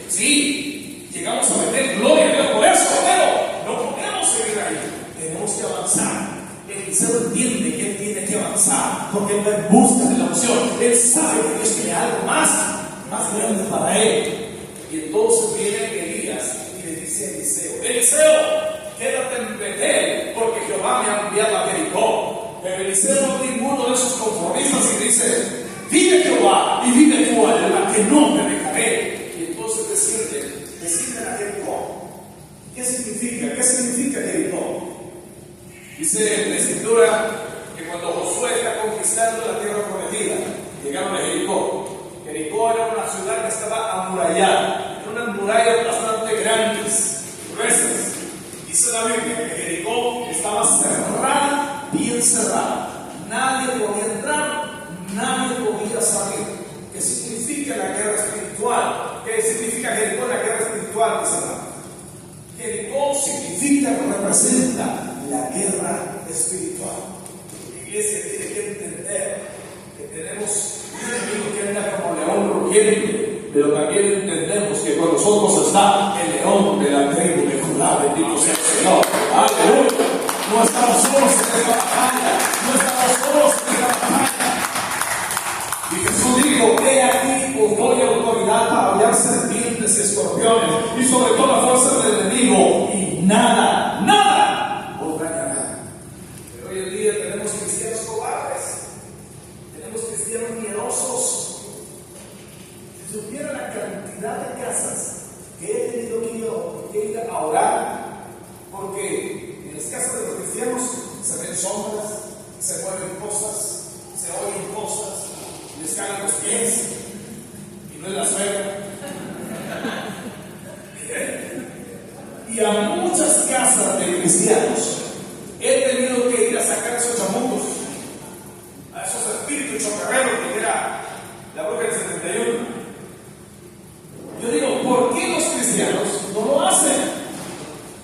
Sí, llegamos a Betel, gloria a Dios por eso, pero no podemos seguir ahí. Tenemos que avanzar. Eliseo entiende que él tiene que avanzar, porque él va en busca de la opción. Él sabe que Dios tiene algo más grande para él. Y entonces viene Elías y le dice a Eliseo: Eliseo, quédate en Betel, porque Jehová me ha enviado a Jericó. Pero Eliseo no es ninguno de esos conformistas y dice: vive Jehová y vive tú, alma, que no te dejaré. Y entonces decirle a Jericó. ¿Qué significa? ¿Qué significa Jericó? Dice la escritura que cuando Josué está conquistando la tierra prometida, llegaron a Jericó. Jericó era una ciudad que estaba amurallada, era unas murallas bastante grandes, gruesas. Dice la Biblia que Jericó estaba cerrada, bien cerrada. Nadie podía entrar, nadie podía salir. ¿Qué significa la guerra espiritual? ¿Qué significa Jericó en la guerra espiritual? Jericó significa, representa la guerra espiritual. La iglesia tiene que entender que tenemos un enemigo que anda como león rugiente, pero también entendemos que con nosotros está el león de la tribu de Judá. Bendito sea el Señor. Aleluya. No estamos solos en esta batalla, no estamos solos en esta batalla. Y Jesús dijo: he aquí os doy autoridad para hollar serpientes y escorpiones y sobre toda fuerza del enemigo, y nada os dañará. Pero hoy en día tenemos cristianos cobardes, tenemos cristianos miedosos. Si supiera la cantidad de casas que he tenido que ir a orar, porque en las casas de los cristianos se ven sombras, se mueven cosas, se oyen cosas, les caen los pies y no es la suegra. Y a muchas casas de cristianos he tenido que ir a sacar esos chamucos, a esos espíritus chocarreros que era la bruja del 71. Yo digo: ¿por qué los cristianos no lo hacen?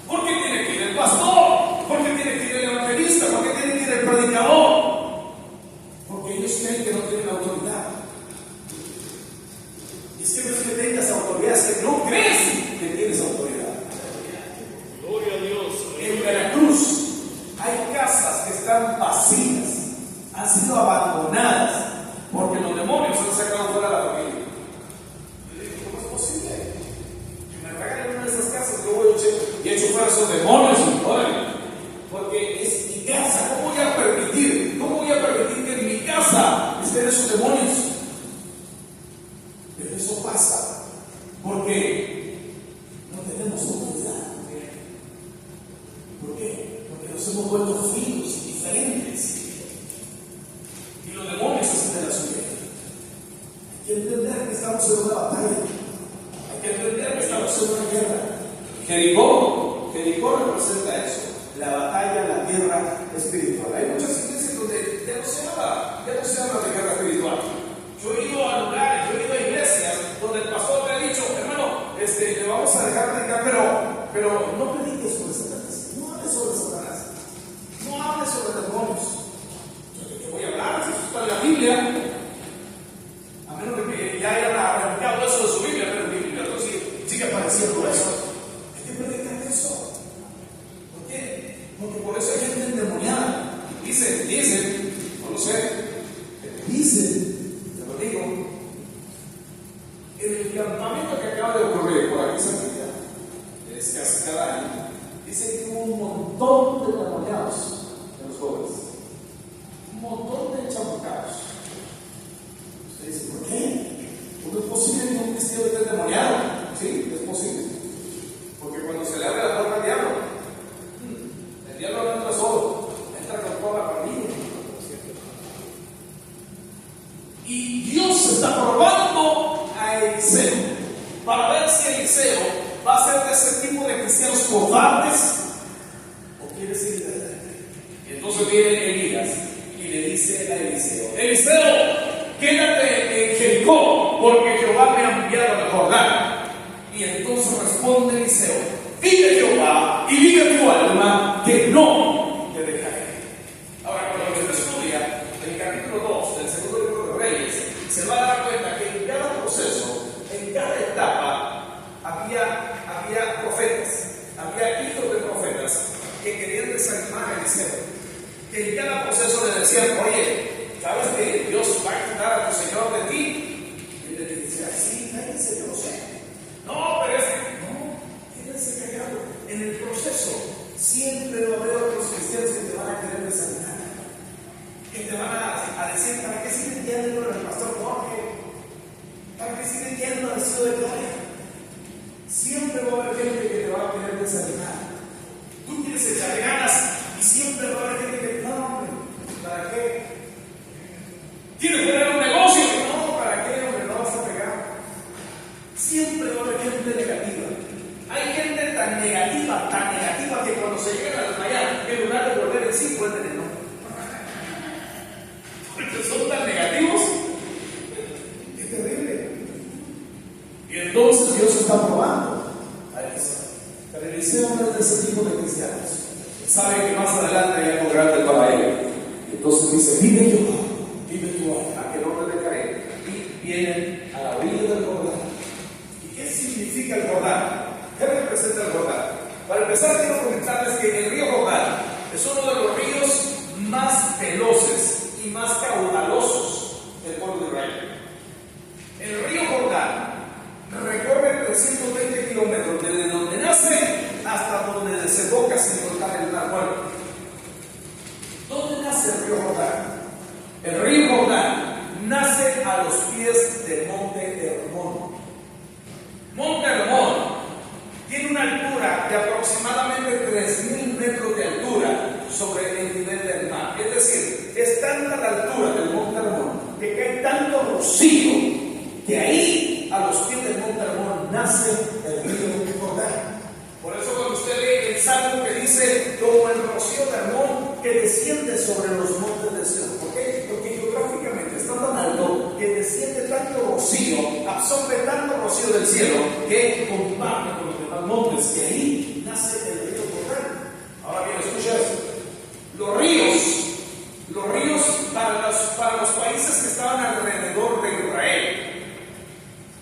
¿Por qué tiene que ir el pastor? ¿Por qué tiene que ir el evangelista? ¿Por qué tiene que ir el predicador? Porque ellos creen que no tienen autoridad. Y es que no es que tengas autoridad, es que no crees que tienes autoridad. Gloria a Dios. En Veracruz hay casas que están vacías, han sido abandonadas, porque los demonios se han sacado fuera de la familia. Yo digo: ¿cómo es posible que me regalen una de esas casas? Yo voy y echo fuera esos demonios, porque es mi casa. ¿Cómo voy a permitir que en mi casa estén esos demonios? Pero eso pasa porque no tenemos autoridad. ¿Por qué? Porque nos hemos vuelto fríos y diferentes. Y los demonios hacen de la suya. Hay que entender que estamos en una batalla. Hay que entender que estamos en una guerra. Jericó representa eso: la batalla, la guerra espiritual. Hay muchas iglesias donde ya no se habla de guerra espiritual. Yo he ido a lugares, yo he ido a iglesias donde el pastor me ha dicho: hermano, le vamos a dejar predicar, pero pero no prediques sobre Satanás, no hables sobre Satanás, no hables sobre demonios. ¿De qué voy a hablar? Si eso está en la Biblia, a menos de que ya hayan arrancado eso de su Biblia, pero en mi Biblia sigue apareciendo eso. ¿De qué predican eso? ¿Por qué? Porque por eso hay gente endemoniada. Dicen, no lo sé, te lo digo, en el campamento que acaba de ocurrir por aquí cerquita, es casi cada año, dicen que hubo un montón de endemoniados en los jóvenes, un montón de chamucados. Usted dice, ¿por qué? ¿Cómo es posible que un cristiano esté endemoniado? Sí, es posible, porque cuando se le abre la puerta al diablo, el diablo no entra solo, entra con toda la familia. Y Dios está probando a Eliseo para ver si Eliseo va a ser de ese tipo de cristianos cobardes o quiere seguir adelante. Y entonces viene Elías y le dice a Eliseo: Eliseo, quédate en Jericó, porque Jehová me ha enviado a Jordán. Y entonces responde Eliseo: vive Jehová y vive tu alma, que no te dejaré. Ahora, cuando usted estudia el capítulo 2 del segundo libro de Reyes, se va a dar cuenta que en cada proceso, en cada etapa, había profetas, había hijos de profetas que querían desanimar a Eliseo. Que en cada proceso le decían: oye, ¿sabes que Dios va a quitar a tu Señor de ti? Y él le decía: sí, cállense, yo lo sé. No, pero es que no, quédense callados. En el proceso siempre va a haber otros cristianos que te van a querer desanimar, que te van a decir: ¿para qué siguen yendo con el pastor Jorge? ¿Para qué siguen yendo al cielo de gloria? Siempre va a haber gente que te va a querer desanimar. Tú quieres echarle ganas y siempre va a haber gente que: no, hombre, ¿para qué? ¿Quieres poner un negocio? No, ¿para qué, hombre? No vas a pegar. Siempre va a haber gente negativa. Hay gente tan negativa que cuando se llegan a desmayar, en lugar de volver en sí, vuelven en no. Porque son tan negativos. Es terrible. Y entonces Dios está probando a Eliseo. Pero Eliseo no es de ese tipo de cristianos. Sabe que más adelante hay algo grande para él. Entonces dice: vive Jehová, vive tu alma, que no te dejaré. Y vienen a la orilla del Jordán. ¿Y qué significa el Jordán? ¿Qué representa el Jordán? Para empezar, quiero comentarles que el río Jordán es uno de los ríos más veloces y más caudalosos del pueblo de Israel. El río Jordán recorre 320 kilómetros desde donde nace hasta donde desemboca, sin contar el mar Muerto. ¿Dónde nace el río Jordán? El río Jordán nace a los pies del monte Hermón. Monte Hermón tiene una altura de aproximadamente 3.000 metros de altura sobre el nivel del mar. Es decir, es tanta la altura del monte Hermón que cae tanto rocío que ahí, a los pies del monte Hermón, nace el río Jordán. Por eso cuando usted lee el salmo que dice: como el rocío de Hermón que desciende sobre los montes de Sión. ¿Por qué? Porque geográficamente está tan alto que desciende tanto rocío, absorbe tanto rocío del cielo, que comparte con los demás montes, que ahí nace el río Jordán. Ahora bien, escucha esto. Los ríos para los países que estaban alrededor de Israel,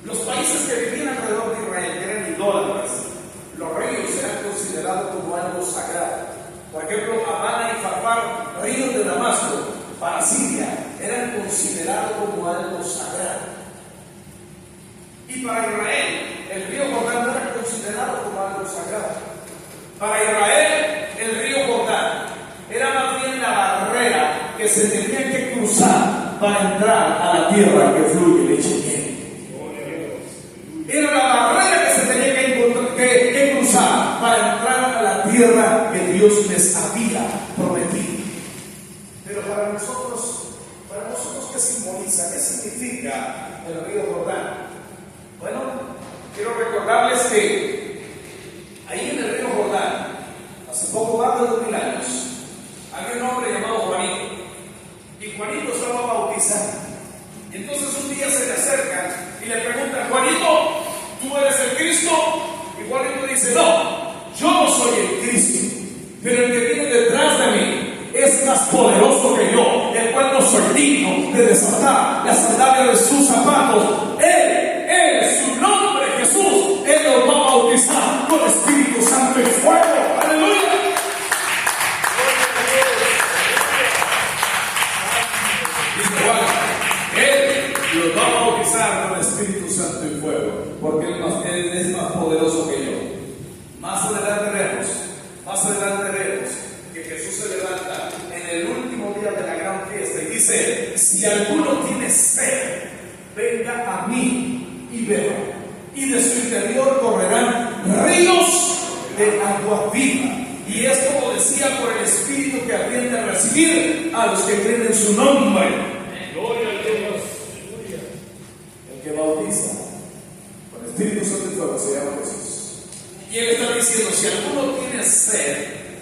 los países que vivían alrededor de Israel, que eran idólatras, los ríos eran considerados como algo sagrado. Por ejemplo, Habana y Farfar, ríos de Damasco, para Siria, eran considerados como algo sagrado. Y para Israel, el río Jordán no era considerado como algo sagrado. Para Israel, el río Jordán era más bien la barrera que se tenía que cruzar para entrar a la tierra que fluye leche y miel. Era la barrera que se tenía que cruzar para entrar a la tierra que Dios les había prometido. Pero para nosotros, ¿qué simboliza? ¿Qué significa el río Jordán? Bueno, quiero recordarles que ahí en el río Jordán, hace poco más de 2000 años, había un hombre llamado Juanito. Y Juanito estaba bautizando. Y entonces un día se le acercan y le preguntan: Juanito, ¿tú eres el Cristo? Y Juanito dice: no, Yo no soy el Cristo, pero el que viene detrás de mí es más poderoso que yo, el cual no soy digno de desatar la sandalia de sus zapatos. Él, su nombre Jesús, Él los va a bautizar con Espíritu Santo y fuego. ¡Aleluya! Él los va a bautizar con Espíritu Santo y fuego, porque Él es más poderoso que yo. Más adelante vemos que Jesús se levanta en el último día de la gran fiesta y dice: si alguno tiene sed, venga a mí y beba, y de su interior correrán ríos de agua viva. Y es como decía, por el Espíritu que atiende a recibir a los que creen en su nombre. Gloria a Dios. El que bautiza con Espíritu Santo y fuego se llama Jesús. Y Él está diciendo: si alguno tiene sed,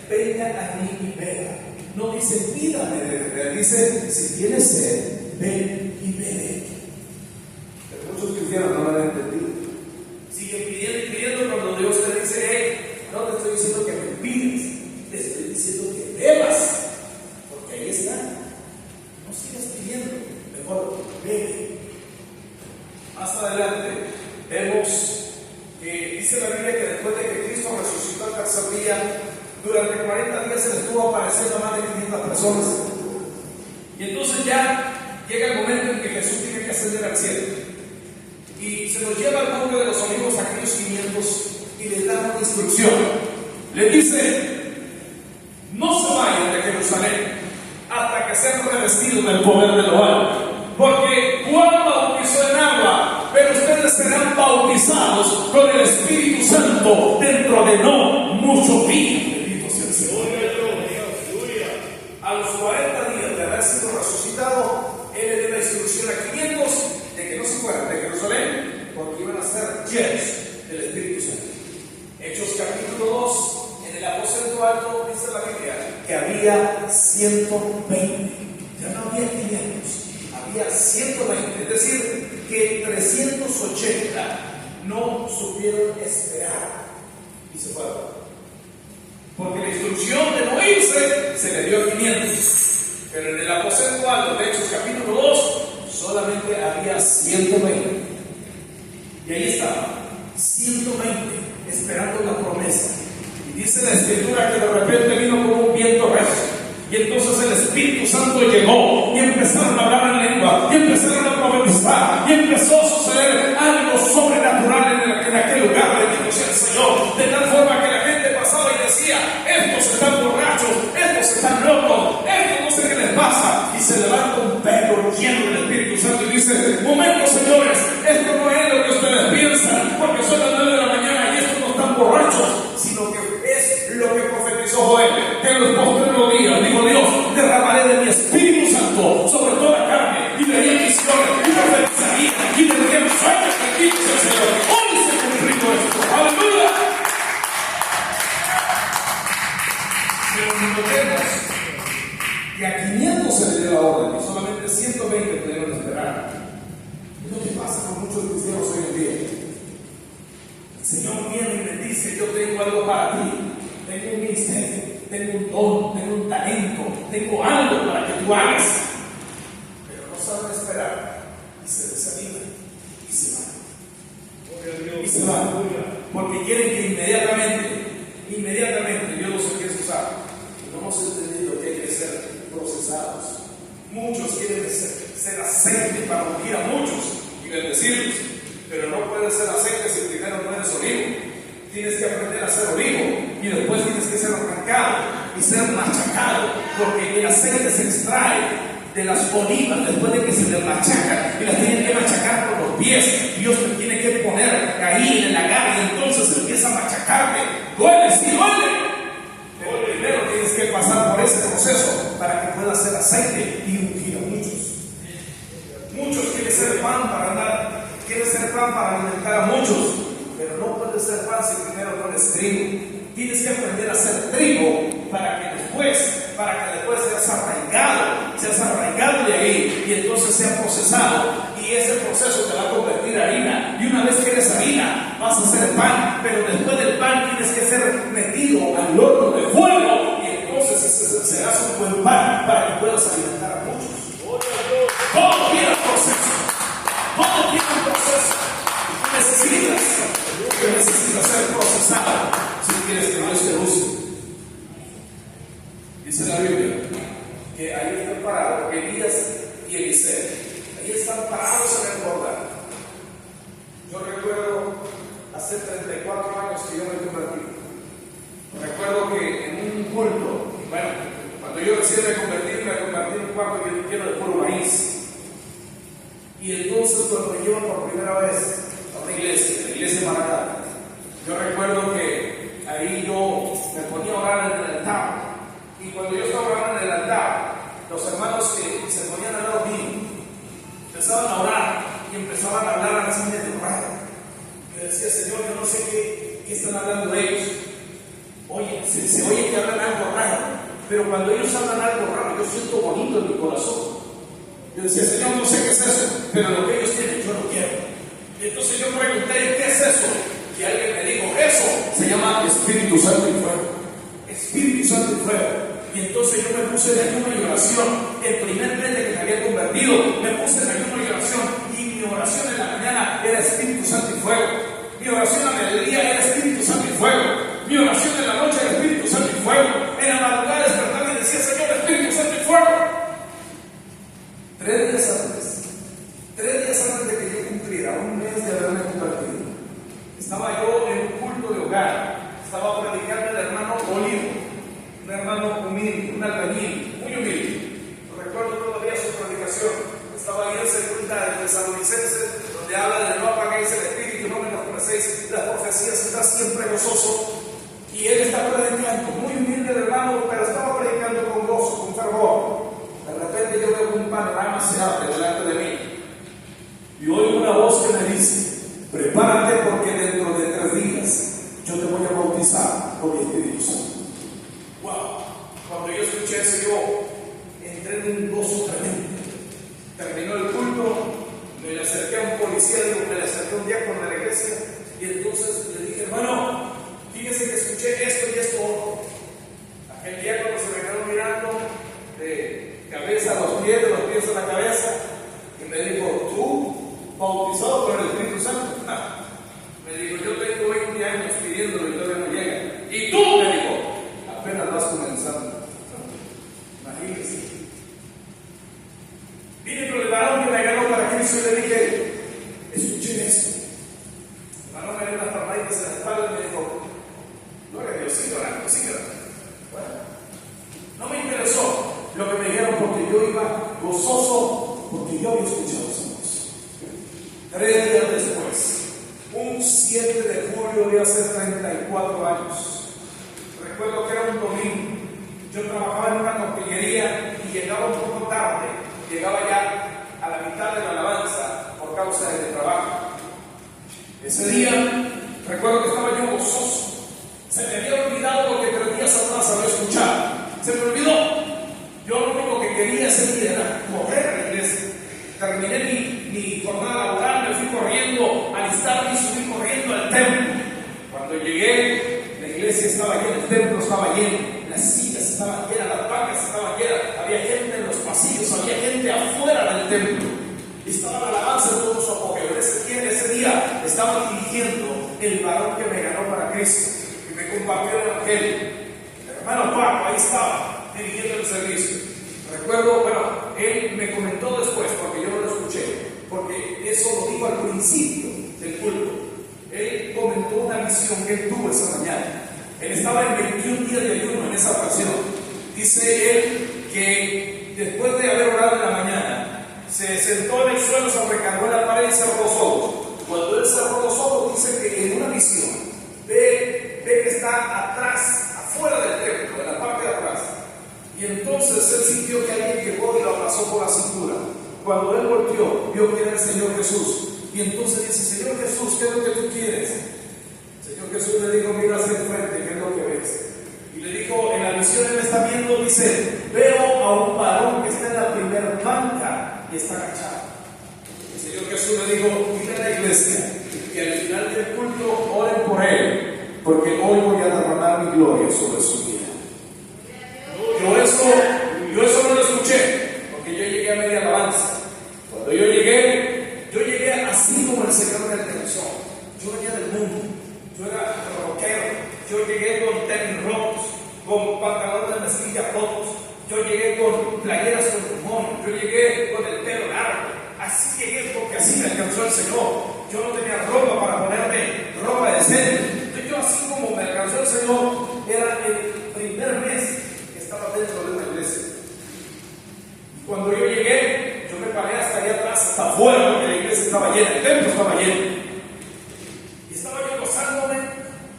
venga a mí y beba. No dice pídame de beber, dice: si tienes sed, ven y bebe. Pero muchos cristianos no lo han entendido. Siguen pidiendo y pidiendo cuando Dios te dice: no te estoy diciendo que me pides, te estoy diciendo que bebas, porque ahí está. No sigas pidiendo, mejor bebe. Más adelante vemos que dice la Biblia que después de que Cristo resucitó al tercer día, durante 40 días se le estuvo apareciendo a más de 500 personas. Y entonces ya llega el momento en que Jesús tiene que ascender al cielo. Y se los lleva al monte de los olivos a aquellos 500 y les da una instrucción. Les dice: no se vayan de Jerusalén hasta que sean revestidos del poder de lo alto. Porque Juan bautizó en agua, pero ustedes serán bautizados con el Espíritu Santo dentro de no mucho tiempo. Bendito sea el Señor. A los 40 días de haber sido resucitado, Él le dio la instrucción a 500 de que no se fueran de Jerusalén, porque iban a ser llenos del Espíritu Santo. Hechos capítulo 2, en el aposento alto dice la Biblia que había 120, ya no había 500. Había 120, es decir, que 380 no supieron esperar y se fueron. Porque la instrucción de no irse se le dio a 500, pero en el aposento alto de Hechos capítulo 2 solamente había 120. Y ahí estaban, 120, esperando la promesa. Y dice la Escritura que de repente vino como un viento recio. Y entonces el Espíritu Santo llegó y empezaron a hablar en lengua y empezaron a profetizar y empezó a suceder algo sobrenatural en aquel lugar. Bendito sea el Señor, de tal forma que la gente pasaba y decía: estos están borrachos, estos están locos, estos no sé qué les pasa. Y se levanta un Pedro lleno del Espíritu Santo y dice: momento, señores, esto no es lo que ustedes piensan, porque son las 9 de la mañana y estos no están borrachos, sino que es lo que profetizó Joel, que en los postreros días dijo Dios: derramaré de mi Espíritu Santo sobre toda carne, y vería visiones, y profetizaría, y tendría sueños. Bendito sea el Señor. Hoy se cumplió esto. ¡Aleluya! Pero notemos que a 500 se le dio la orden y solamente 120 pudieron esperar. Es lo que pasa con muchos cristianos hoy en día. El Señor viene y me dice: yo tengo algo para ti, tengo un ministerio, tengo un don, tengo un talento, tengo algo para que tú hagas. Pero no saben esperar y se desaniman y se van. Y se van porque quieren que inmediatamente Dios los empiece a usar. Y no hemos entendido que hay que ser procesados. Muchos quieren ser aceite para ungir a muchos y bendecirlos, pero no puedes ser aceite si primero no eres olivo. Tienes que aprender a ser olivo y después tienes que ser arrancado y ser machacado, porque el aceite se extrae de las olivas después de que se les machacan y las tienen que machacar por los pies. Dios te tiene que poner ahí en el lagar y entonces empieza a machacarte. Duele, sí duele, pero primero tienes que pasar por ese proceso para que puedas ser aceite y ungir a muchos. Muchos quieren ser pan para andar, quieren ser pan para alimentar a muchos, pero no puedes ser pan si primero no eres trigo. Tienes que aprender a ser trigo para que después seas arraigado de ahí y entonces sea procesado, y ese proceso te va a convertir en harina, y una vez que eres harina vas a ser pan, pero después del pan tienes tienes que ser metido al horno de fuego y entonces ese serás un buen pan para que puedas alimentar a muchos. Todo tiene un proceso. Todo tiene un proceso. Tú necesitas ser procesado si quieres que Dios te use. Dice la Biblia que ahí están parados Elías y Eliseo. Ahí están parados en el Jordán. Yo recuerdo hace 34 años que yo me convertí. Recuerdo que en un culto, bueno, cuando yo recién me convertí en un cuarto lleno de puro maíz. Y entonces cuando me llevan por primera vez a una iglesia, la iglesia Maranatha, yo recuerdo que ahí yo me ponía a orar en el altar. Y cuando yo estaba orando en el altar, los hermanos que se ponían al lado mío empezaban a orar y empezaban a hablar así de raro. Yo decía, Señor, yo no sé qué están hablando de ellos. Oye, se oye que hablan algo raro, pero cuando ellos hablan algo raro, yo siento bonito en mi corazón. Yo decía, Señor, no sé qué es eso, pero lo que ellos tienen yo lo quiero. Y entonces yo pregunté, ¿qué es eso? Y alguien me dijo, eso se llama Espíritu Santo y fuego. Espíritu Santo y fuego. Y entonces yo me puse en ayuno y oración. El primer mes de que me había convertido, me puse en ayuno y oración. Y mi oración en la mañana era Espíritu Santo y fuego. Mi oración a mediodía era Espíritu Santo y fuego. Mi oración en la noche era Espíritu Santo y fuego. En la madrugada despertaba y decía, Señor, Espíritu Santo y fuego. 3 días antes de que yo cumpliera un mes de haberme convertido, estaba yo en un culto de hogar. Estaba predicando el hermano Olivo, un hermano humilde, un albañil, muy humilde. Recuerdo todavía su predicación. Estaba ahí en segunda de Tesalonicenses, donde habla de no apaguéis el espíritu, no menospreciéis las profecías, está siempre gozoso. Y él está predicando, muy humilde el hermano, pero estaba predicando con gozo, con fervor. De repente yo veo un panorama se abre delante de mí y oigo una voz que me dice, prepárate porque dentro de 3 días yo te voy a bautizar con el Espíritu Santo. Wow, cuando yo escuché eso yo entré en un gozo tremendo. Terminó el culto, me le acerqué a un policía, me le acerqué a un diácono de la iglesia y entonces le dije, hermano, fíjese que escuché esto y esto otro. Aquel diácono se me quedó mirando de cabeza a los pies, de los pies a la cabeza, y me dijo, ¿tú bautizado por el Espíritu Santo? No. Me dijo, yo tengo 20 años pidiéndolo y todavía no llega. Y tú, me dijo, apenas vas comenzando. Imagínense. Vine con el varón que me ganó para Cristo y le dije, escuché esto. El varón me dio unas palmaditas en la espalda y me dijo, gloria a Dios, sigue orando, sigue orando. Bueno, no me interesó lo que me dijeron porque yo iba gozoso, porque yo había escuchado esa voz. 3 días después, un 7 de julio de hace 34 años, recuerdo que era un domingo, yo trabajaba en una tortillería y llegaba un poco tarde, llegaba ya a la mitad de la alabanza por causa del trabajo. Ese día, recuerdo que estaba yo gozoso, se me había olvidado lo que 3 días atrás había escuchado, se me olvidó. Yo lo único que quería ese día era correr a la iglesia. Terminé mi jornada laboral, me fui corriendo, alistarme y subí corriendo al templo. Cuando llegué, la iglesia estaba llena, el templo estaba lleno, las sillas estaban llenas, las bancas estaban llenas, había gente en los pasillos, había gente afuera del templo. Y estaba la alabanza en todo su apogeo. Ese día estaba dirigiendo el varón que me ganó para Cristo y me compartió el evangelio. El hermano Paco ahí estaba dirigiendo el servicio. Recuerdo, bueno, él me comentó después, porque yo no lo escuché, porque eso lo dijo al principio del culto. Él comentó una visión que él tuvo esa mañana. Él estaba en 21 días de ayuno en esa ocasión. Dice él que después de haber orado en la mañana, se sentó en el suelo, se recargó en la pared y cerró los ojos. Cuando él cerró los ojos, dice que en una visión ve que está atrás, afuera del templo, en la parte de atrás. Y entonces él sintió que alguien llegó y lo abrazó por la cintura. Cuando él volteó, vio que era el Señor Jesús. Y entonces dice, Señor Jesús, ¿qué es lo que tú quieres? El Señor Jesús le dijo, mira hacia el frente, ¿qué es lo que ves? Y le dijo, en la visión él está viendo, dice, veo a un varón que está en la primera banca y está agachado. El Señor Jesús le dijo, dile a la iglesia que al final del culto oren por él, porque hoy voy a derramar mi gloria sobre su vida. Yo eso no lo escuché, porque yo llegué a media alabanza. Cuando yo llegué así como el Señor me alcanzó. Yo venía del mundo, yo era rockero, yo llegué con tenis rotos, con pantalones de mezclilla rotos, yo llegué con playeras con demonios, yo llegué con el pelo largo. Así llegué porque así me alcanzó el Señor. Yo no tenía ropa para ponerme ropa decente. Entonces yo así como me alcanzó el Señor, era el primer mes que estaba dentro de una iglesia. Cuando yo llegué, yo me paré hasta allá atrás, hasta afuera, porque la iglesia estaba llena, el templo estaba lleno. Y estaba yo gozándome,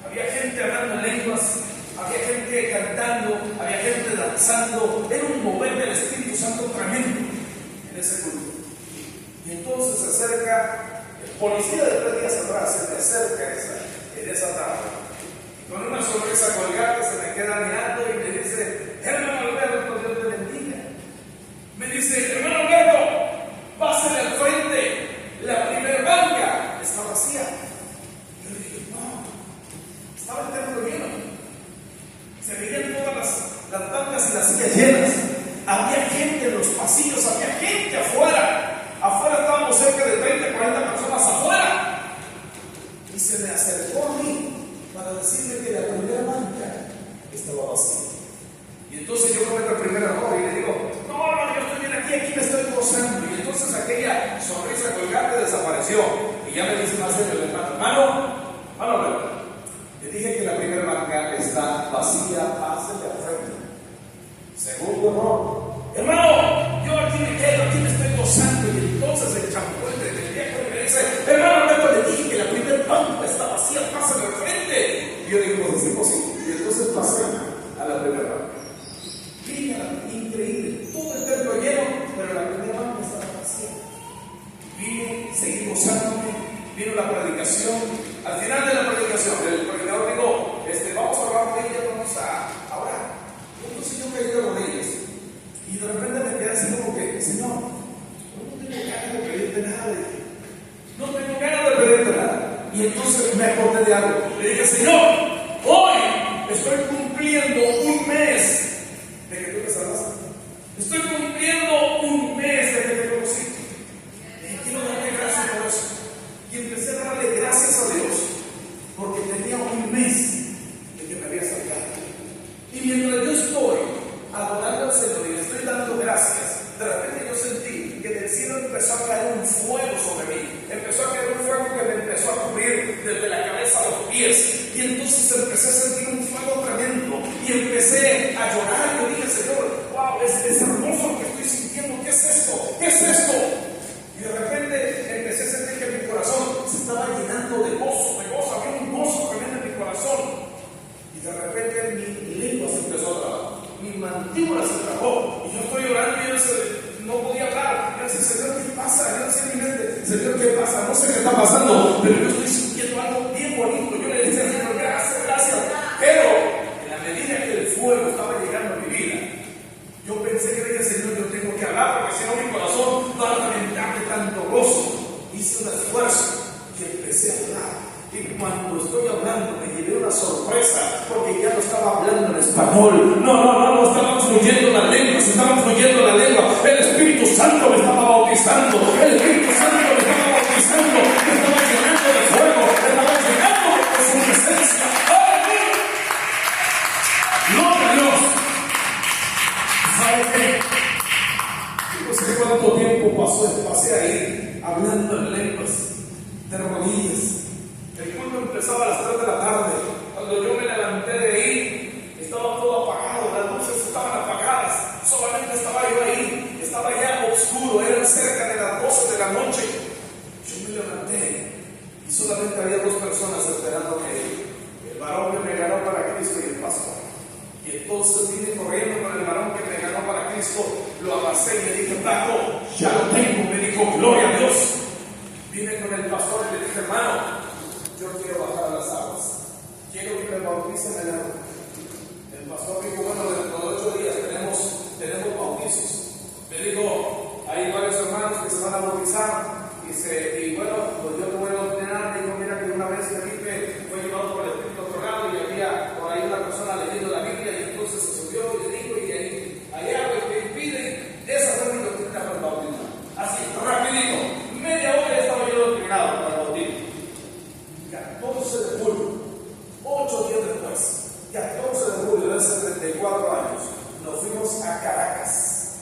había gente hablando en lenguas, había gente cantando, había gente danzando. Era un mover del Espíritu Santo tremendo en ese culto. Y entonces se acerca, el policía de 3 días atrás, se me acerca en esa tarde. Y con una sonrisa colgada se me queda mirando y me dice: hermano Alberto, Dios te bendiga. Me dice: hermano Alberto, pásale al frente, la primera banca está vacía. Yo le dije: no, estaba el templo lleno. Se veían todas las bancas y las sillas llenas. Había gente en los pasillos, había gente afuera. Afuera estábamos cerca de 30, 40 personas afuera. Y se me acercó a mí para decirme que la primera banca estaba vacía. Y entonces yo cometo el primer error y le digo: no, yo estoy bien aquí me estoy gozando. Y entonces aquella sonrisa colgante desapareció. Y ya me dice más serio el hermano, le dije que la primera banca está vacía, pásale al frente. Segundo error: hermano, yo aquí me quedo, aquí me estoy gozando. Y entonces el champú del viejo me dice: hermano Alberto, le dije que la primera banca está vacía, pásale al frente. Y yo digo: pues así posible. Y entonces pasé a la primera banca. Increíble, todo el templo lleno, pero la primera banca estaba vacía. Vine, seguí gozándome, vino la predicación. Al final de la predicación, el predicador dijo: vamos a orar por ella, vamos a orar. Entonces yo caí de rodillas y de repente me quedé así como que: Señor, no tengo ganas de pedirte nada. No tengo ganas de pedirte nada. Y entonces me acordé de algo. Le dije: Señor, hoy estoy cumpliendo un mes de que tú me salvaste. Estoy cumpliendo un mes de que te conocí. Y quiero darle gracias por eso. Y empecé a darle gracias a Dios porque tenía un mes de que me había salvado. Y mientras yo estoy adorando al Señor y le estoy dando gracias, de repente yo sentí que del cielo empezó a caer un fuego sobre mí. Empezó a caer un fuego que me empezó a cubrir desde la cabeza a los pies. Y entonces empecé a sentir un fuego tremendo. Y empecé a llorar. Yo dije: Señor, wow, es hermoso lo que estoy sintiendo. ¿Qué es esto? ¿Qué es esto? Y de repente empecé a sentir que mi corazón se estaba llenando de gozo. Había un gozo tremendo en mi corazón. Y de repente mi lengua se empezó a trabar. Mi mandíbula se trabó. Y yo estoy llorando y yo no podía hablar. Yo decía: Señor, ¿qué pasa? Yo decía en mi mente: Señor, ¿qué pasa? No sé qué está pasando, pero yo estoy sintiendo algo bien bonito. Yo le decía: Señor, gracias. Pero en la medida que el fuego estaba llegando a mi vida, yo pensé que le dije: Señor, yo tengo que hablar, porque si no mi corazón no va a alimentarme tanto gozo. Hice un esfuerzo y empecé a hablar. Y cuando estoy hablando me llevé una sorpresa, porque ya no estaba hablando en español. No, estaban fluyendo las lenguas, El Espíritu Santo me estaba bautizando. El Espíritu Santo me estaba bautizando. Me estaba llenando de fuego, me estaba llenando de su presencia. ¡Aleluya! ¡Gloria a Dios! ¿Sabe qué? Yo no sé cuánto tiempo pasé ahí hablando en lenguas, de rodillas. El culto empezaba a las 3 de la tarde. Cuando yo me levanté de ahí, estaba todo apagado, las luces estaban apagadas. Solamente estaba yo ahí, estaba ya oscuro, eran cerca de las 12 de la noche. Yo me levanté y solamente había 2 personas esperando que el varón que me ganó para Cristo y el pastor. Y entonces vine corriendo con el varón que me ganó para Cristo, lo abracé y le dije: Paco, ya lo tengo. Me dijo: gloria a Dios. Vine con el pastor y le dije: hermano, yo quiero bajar a las aguas, quiero que me bauticen en el agua. El pastor dijo: bueno, dentro de 8 días tenemos bautizos. Me dijo: hay varios hermanos que se van a bautizar. Y bueno, pues yo te voy a ordenar. Dijo: mira, que una vez Felipe fue llevado por el Espíritu a otro lado julio de hace 34 años, nos fuimos a Caracas,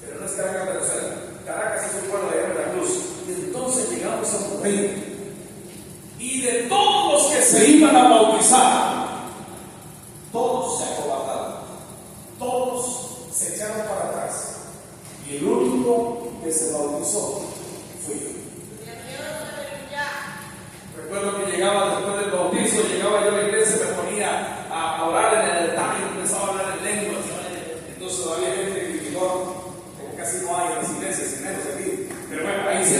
pero no es Caracas, Venezuela. Caracas es un pueblo de Veracruz. Y entonces llegamos a Monterrey. Y de todos los que se iban a bautizar, todos se acobardaron, todos se echaron para atrás. Y el único que se bautizó fui yo. Recuerdo que llegaba después del bautizo, llegaba yo a la iglesia, me ponía a orar en el altar y empezaba a hablar en lenguas. Entonces había gente que criticó, como casi no hay en las iglesias, sin menos aquí. Pero bueno, ahí se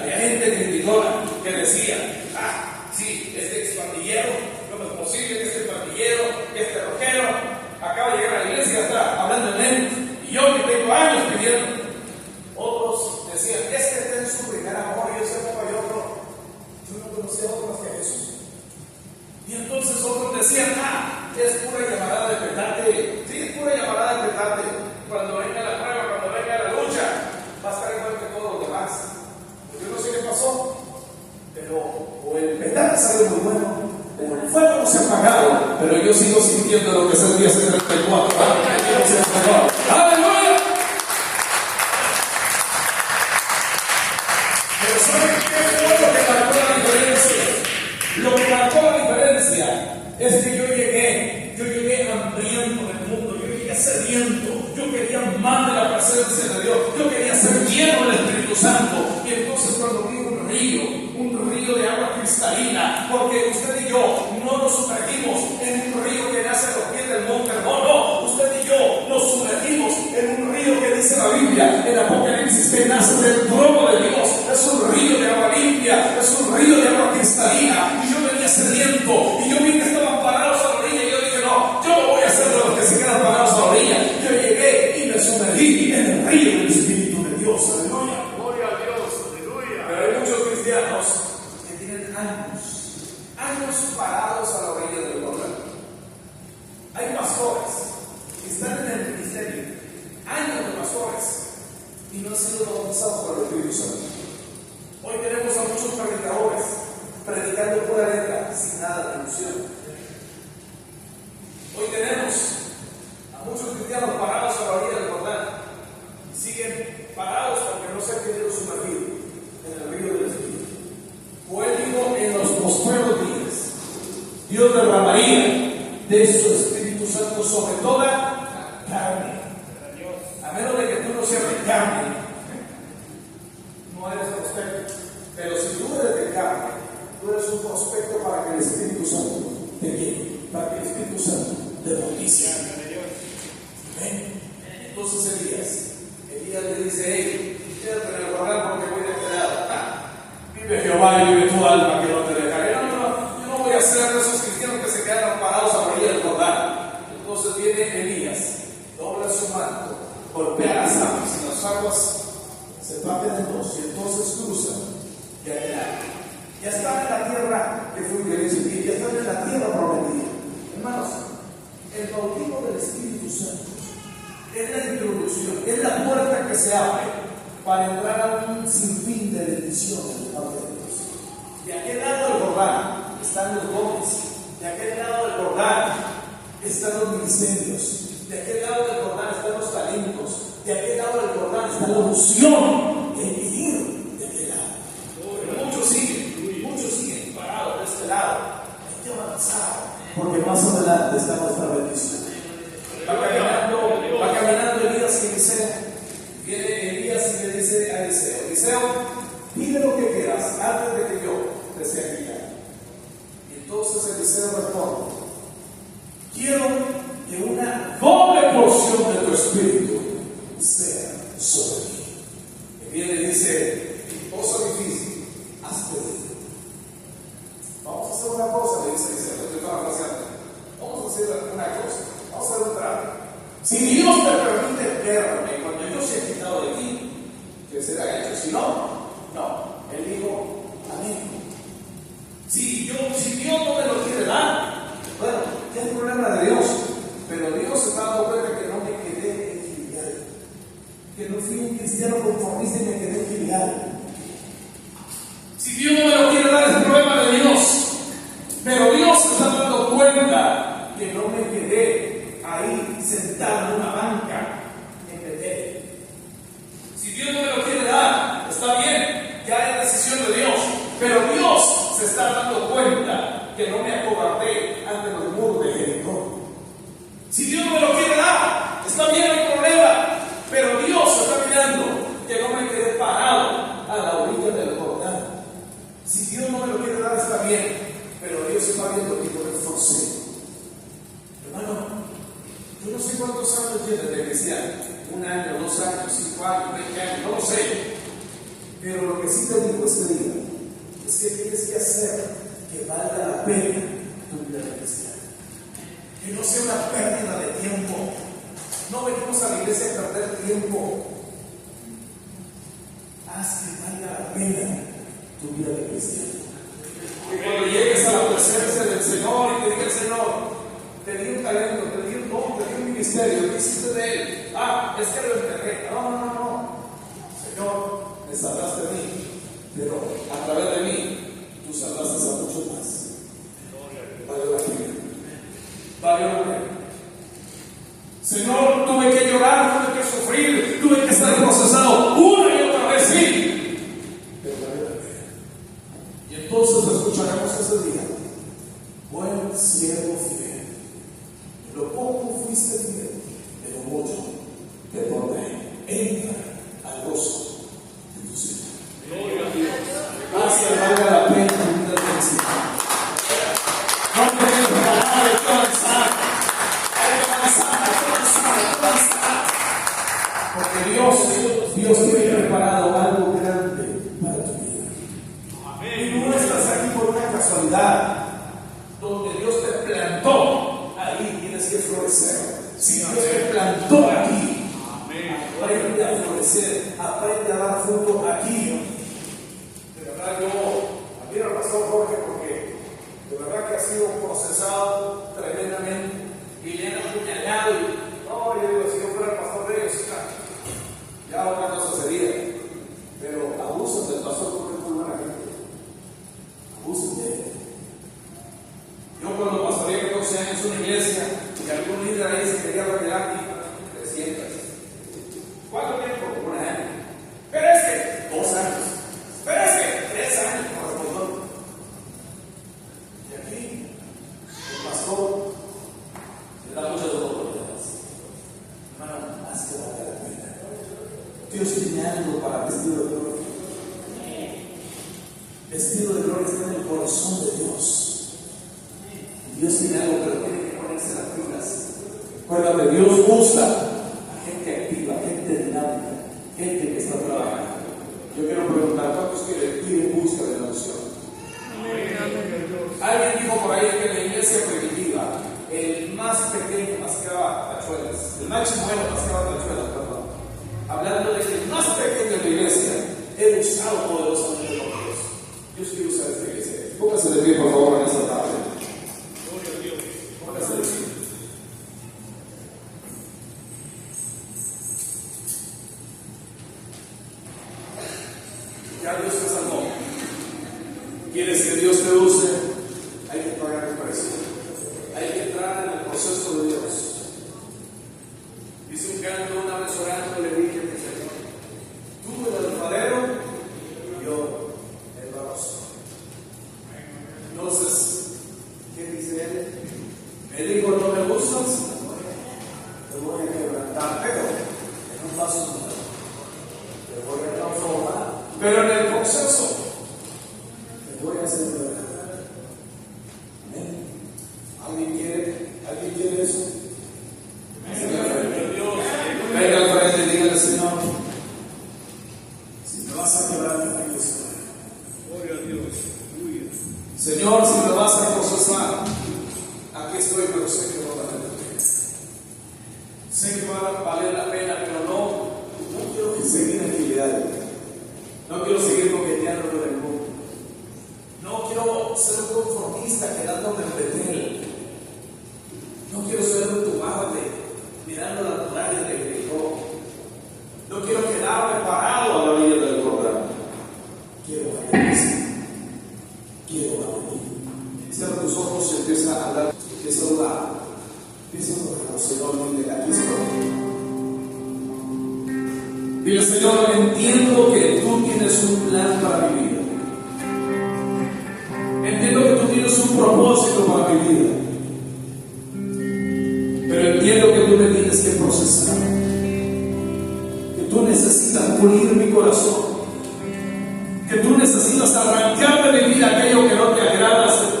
había gente criticona que decía, sí, este expandillero, ¿cómo es posible que este expandillero, que este rojero, acaba de llegar a la iglesia y está hablando en lenguas? Y yo que tengo años pidiendo. Otros decían, este está en su primer amor, y yo sé que hay otro. Yo no conocía a otros más que Jesús. Y entonces otros decían, es pura llamarada de petate. Sí, es pura llamarada de petate. Cuando venga la prueba, cuando venga la lucha, va a estar igual que todos los demás. Pues yo no sé qué pasó, pero o el petate salió muy bueno, o el fuego no se ha apagado, pero yo sigo sintiendo lo que sentí hace 34 años. ¡Aleluya! Pero ¿saben qué fue lo que marcó la diferencia? Lo que marcó la diferencia es que yo llegué hambriento del mundo, yo llegué sediento, yo quería más de la presencia de Dios, yo quería ser lleno del Espíritu Santo. Y entonces cuando vi un río de agua cristalina, porque usted y yo no nos sumergimos en un río que nace a los pies del monte Hermón, no, usted y yo nos sumergimos en un río que dice la Biblia en Apocalipsis que nace del trono de Dios. Es un río de agua limpia, es un río de agua cristalina. Y yo venía sediento, y yo vi que estaban parados a la orilla, y yo dije, no, yo no voy a ser de los que se quedan parados a la orilla. Yo llegué y me sumergí en el río del Espíritu de Dios. Aleluya. Gloria a Dios, aleluya. Pero hay muchos cristianos que tienen años parados a la orilla del Jordán. Hay pastores que están en el ministerio, años de pastores, y no han sido bautizados por el Espíritu Santo. Hoy tenemos a muchos predicadores predicando pura letra, sin nada de unción. Hoy tenemos a muchos cristianos parados a la orilla del Jordán y siguen parados porque no se han querido sumergir en el río del Espíritu. O él dijo, en los postreros días, Dios derramaría de su Espíritu Santo sobre toda carne. A menos de que tú no seas de carne, no eres prospecto. Pero si tú eres de carne, tú eres un prospecto para que el Espíritu Santo te lleve, para que el Espíritu Santo te bautice. ¿Ven? Entonces Elías le dice, hey, quédate en el Jordán porque voy de este lado. Vive Jehová y vive tu alma que no te dejaré. Yo no voy a ser de esos cristianos que se quedan parados a la orilla del Jordán. Entonces viene Elías, dobla su manto, golpea las aguas y las aguas se parten en dos y entonces cruzan de aquel lado. Ya están en la tierra que fue y ya están en la tierra prometida. Hermanos, el bautismo del Espíritu Santo es la introducción, es la puerta que se abre para entrar a un sinfín de bendiciones de parte de Dios. De aquel lado del Jordán están los dones, de aquel lado del Jordán están los ministerios, de aquel lado del Jordán están los talentos, de aquel lado del Jordán está la unción de vivir de aquel lado. Pero muchos siguen parados de este lado. Hay que avanzar, porque más adelante está nuestra bendición. Va caminando Elías y Eliseo. Viene Elías y le dice a Eliseo, Eliseo, pide lo que quieras antes de que yo te sea guiado. Y entonces Eliseo responde, quiero que una doble porción de tu espíritu sea sobre mí. Y viene y dice, cosa difícil, hazte de ti. Vamos a hacer una cosa, le dice Eliseo, estoy parafraseando. Vamos a hacer una cosa, vamos a hacer un trato. Si Dios te permite verme cuando yo se he quitado de ti, que será hecho. Si no, no. Él dijo, amén. Si Dios no me lo quiere dar, bueno, ya es problema de Dios. Pero Dios se está dando cuenta que no me quedé en filial. Que no fui un cristiano conformista y me quedé en filial. Si Dios no me lo quiere dar, es problema de Dios. Pero Dios se está dando cuenta que no me quedé ahí sentado en una banca en Betel. Si Dios no me lo quiere dar, está bien, ya es decisión de Dios, pero Dios se está dando cuenta que no me acobardé ante los muros de Jericó. Si Dios no me lo quiere dar, está bien, no hay problema, pero Dios está mirando que no me quedé parado a la orilla del Jordán. Si Dios no me lo quiere dar, está bien, pero Dios está viendo que yo me esforcé. Hermano, yo no sé cuántos años tiene de cristiano, 1 año, 2 años, 5 años, 20 años, no lo sé. Pero lo que sí te digo este día es que tienes que hacer que valga la pena tu vida de cristiano. Que no sea una pérdida de tiempo. No venimos a la iglesia a perder tiempo. Haz que valga la pena tu vida de cristiano. Que cuando llegues a la presencia del Señor y te diga el Señor, te di un talento, te di un don, te di un ministerio, ¿qué hiciste de él? Es que lo enterré. No. Señor, me salvaste de mí, pero a través de mí, tú salvaste a muchos más. Vale la pena. Vale la pena. Señor, tuve que llorar, tuve que sufrir, tuve que ser procesado una y otra vez, sí. Pero vale la pena. Y entonces escucharemos ese día. Buen siervo fiel. En lo poco fuiste fiel, en lo mucho te pondré. Entra al gozo de tu Señor. Gloria a Dios. Haz que valga la pena tu vida de cristiano. No te dejes parar de avanzar. Porque Dios tiene preparado algo grande para tu vida. Y no estás aquí por una casualidad. Donde Dios te plantó, ahí tienes que florecer. Si Dios te plantó aquí, aprende a florecer, aprende a dar fruto aquí. De verdad, yo admiro al pastor Jorge porque de verdad que ha sido procesado tremendamente y le han apuñalado. Yo digo, si yo fuera el pastor de ellos, ya otra cosa sería. Pero abusan del pastor porque es muy buena gente. Abusan de él. Yo cuando pastoreé 14 años en una iglesia y algún líder ahí se quería retirar, y 300. ¿Cuánto tiempo? 1 año. Pero es que 2 años. Pero es que 3 años correspondió. Y aquí el pastor le da muchas oportunidades. Hermano, haz que valga la pena. Dios tiene algo para vestido de gloria. Vestido de gloria está en el corazón de Dios. Dios tiene algo, pero tiene que ponerse las pilas. Acuérdate, Dios usa a gente activa, gente dinámica, gente que está trabajando. Yo quiero preguntar, ¿cuántos quieren ir en busca de la unción? Alguien dijo por ahí que en la iglesia primitiva, el más pequeño mascaba tachuelas, el más chimuelo mascaba tachuelas, perdón. Hablando de que el más pequeño de la iglesia era usado poderosamente por Dios. Dios quiere usar esta iglesia. Póngase de pie, por favor, en esta tarde. Ya Dios te salvó. ¿Quieres que Dios te use? Hay que pagar el precio. Hay que entrar en el proceso de Dios. Dice un canto, una vez orando, le dije a mi Señor, tú el alfarero, yo el varoso. Entonces, ¿qué dice él? Me dijo, no me gustas, te voy a quebrantar, pero en un vaso te voy a transformar. Pero en el proceso te voy a hacer verdad. Amén. ¿Alguien quiere eso? Venga al frente y dígale, Señor, si me vas a quebrar, aquí estoy. Gloria a Dios. Señor, si me vas a procesar, aquí estoy, pero sé que no vale la pena. Sé que va a valer la pena, pero no quiero seguir en actividades. No quiero seguir coqueteando con el mundo. No quiero ser un conformista quedándome en Betel. No quiero ser un tumbable mirando las murallas de Jericó. No quiero quedarme parado a la orilla del Jordán. Quiero valer. Quiero valer. Cierra tus ojos y empieza a hablar. Empieza a orar. Empieza a orar. Señor, dile, aquí estoy. Dile, Señor, entiendo que tú tienes un plan para mi vida. Entiendo que tú tienes un propósito para mi vida. Pero entiendo que tú me tienes que procesar. Que tú necesitas pulir mi corazón. Que tú necesitas arrancar de mi vida aquello que no te agrada, Señor.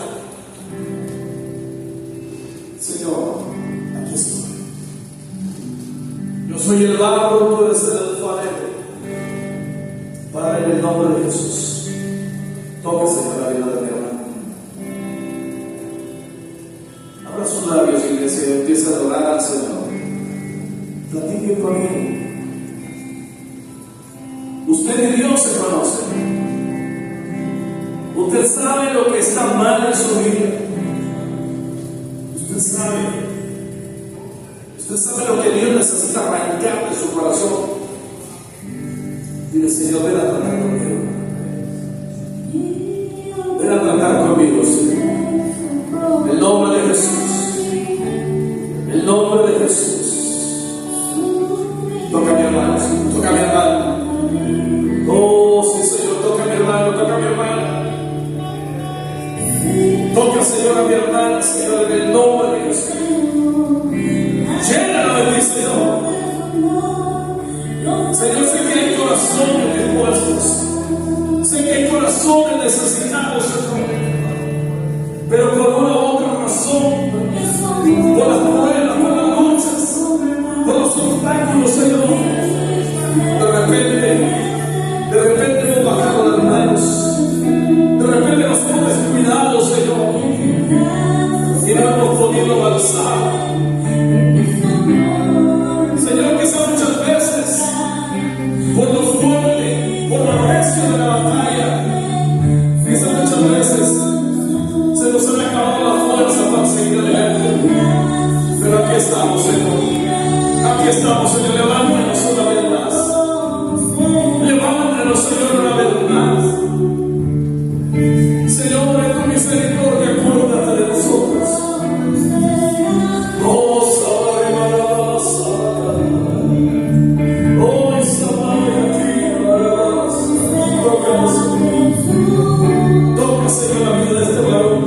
Señor, aquí estoy. Yo soy el barro, tú eres el alfarero. Padre, en el nombre de Jesús, toca, Señor, la vida de mi hermano. Abra sus labios, iglesia, y empieza a adorar al Señor. Platique conmigo. Usted y Dios se conocen. Usted sabe lo que está mal en su vida. Usted sabe lo que Dios necesita arrancar de su corazón. Dile, Señor, ven a tratar conmigo. Ven a tratar conmigo, Señor. En el nombre de Jesús. En el nombre de Jesús. Toca a mi hermano, Señor. Toca a mi hermano. Oh, sí, Señor, toca a mi hermano, toca a mi hermano. Toca, Señor, a mi hermana, Señor, en el nombre de Jesús. Llénalo de ti, Señor. Señor, sé que hay corazones dispuestos. Sé que hay corazones necesitados, Señor. Pero por una u otra razón, por las pruebas, por las luchas, por los obstáculos, Señor, de repente hemos bajado las manos. De repente nos hemos descuidado, Señor, y no hemos podido avanzar. Señor, quizá muchas veces, por lo fuerte, por lo recio de la batalla, quizá muchas veces se nos ha acabado la fuerza para seguir adelante. Pero aquí estamos, Señor. Aquí estamos, Señor. Levántanos una vez más. Levántanos, Señor, una vez más. Señor, en tu misericordia, acuérdate de nosotros. Oh, Sabare, Marababa, oh, Sabare, aquí, Marababa. Toca, Señor, la vida de este varón.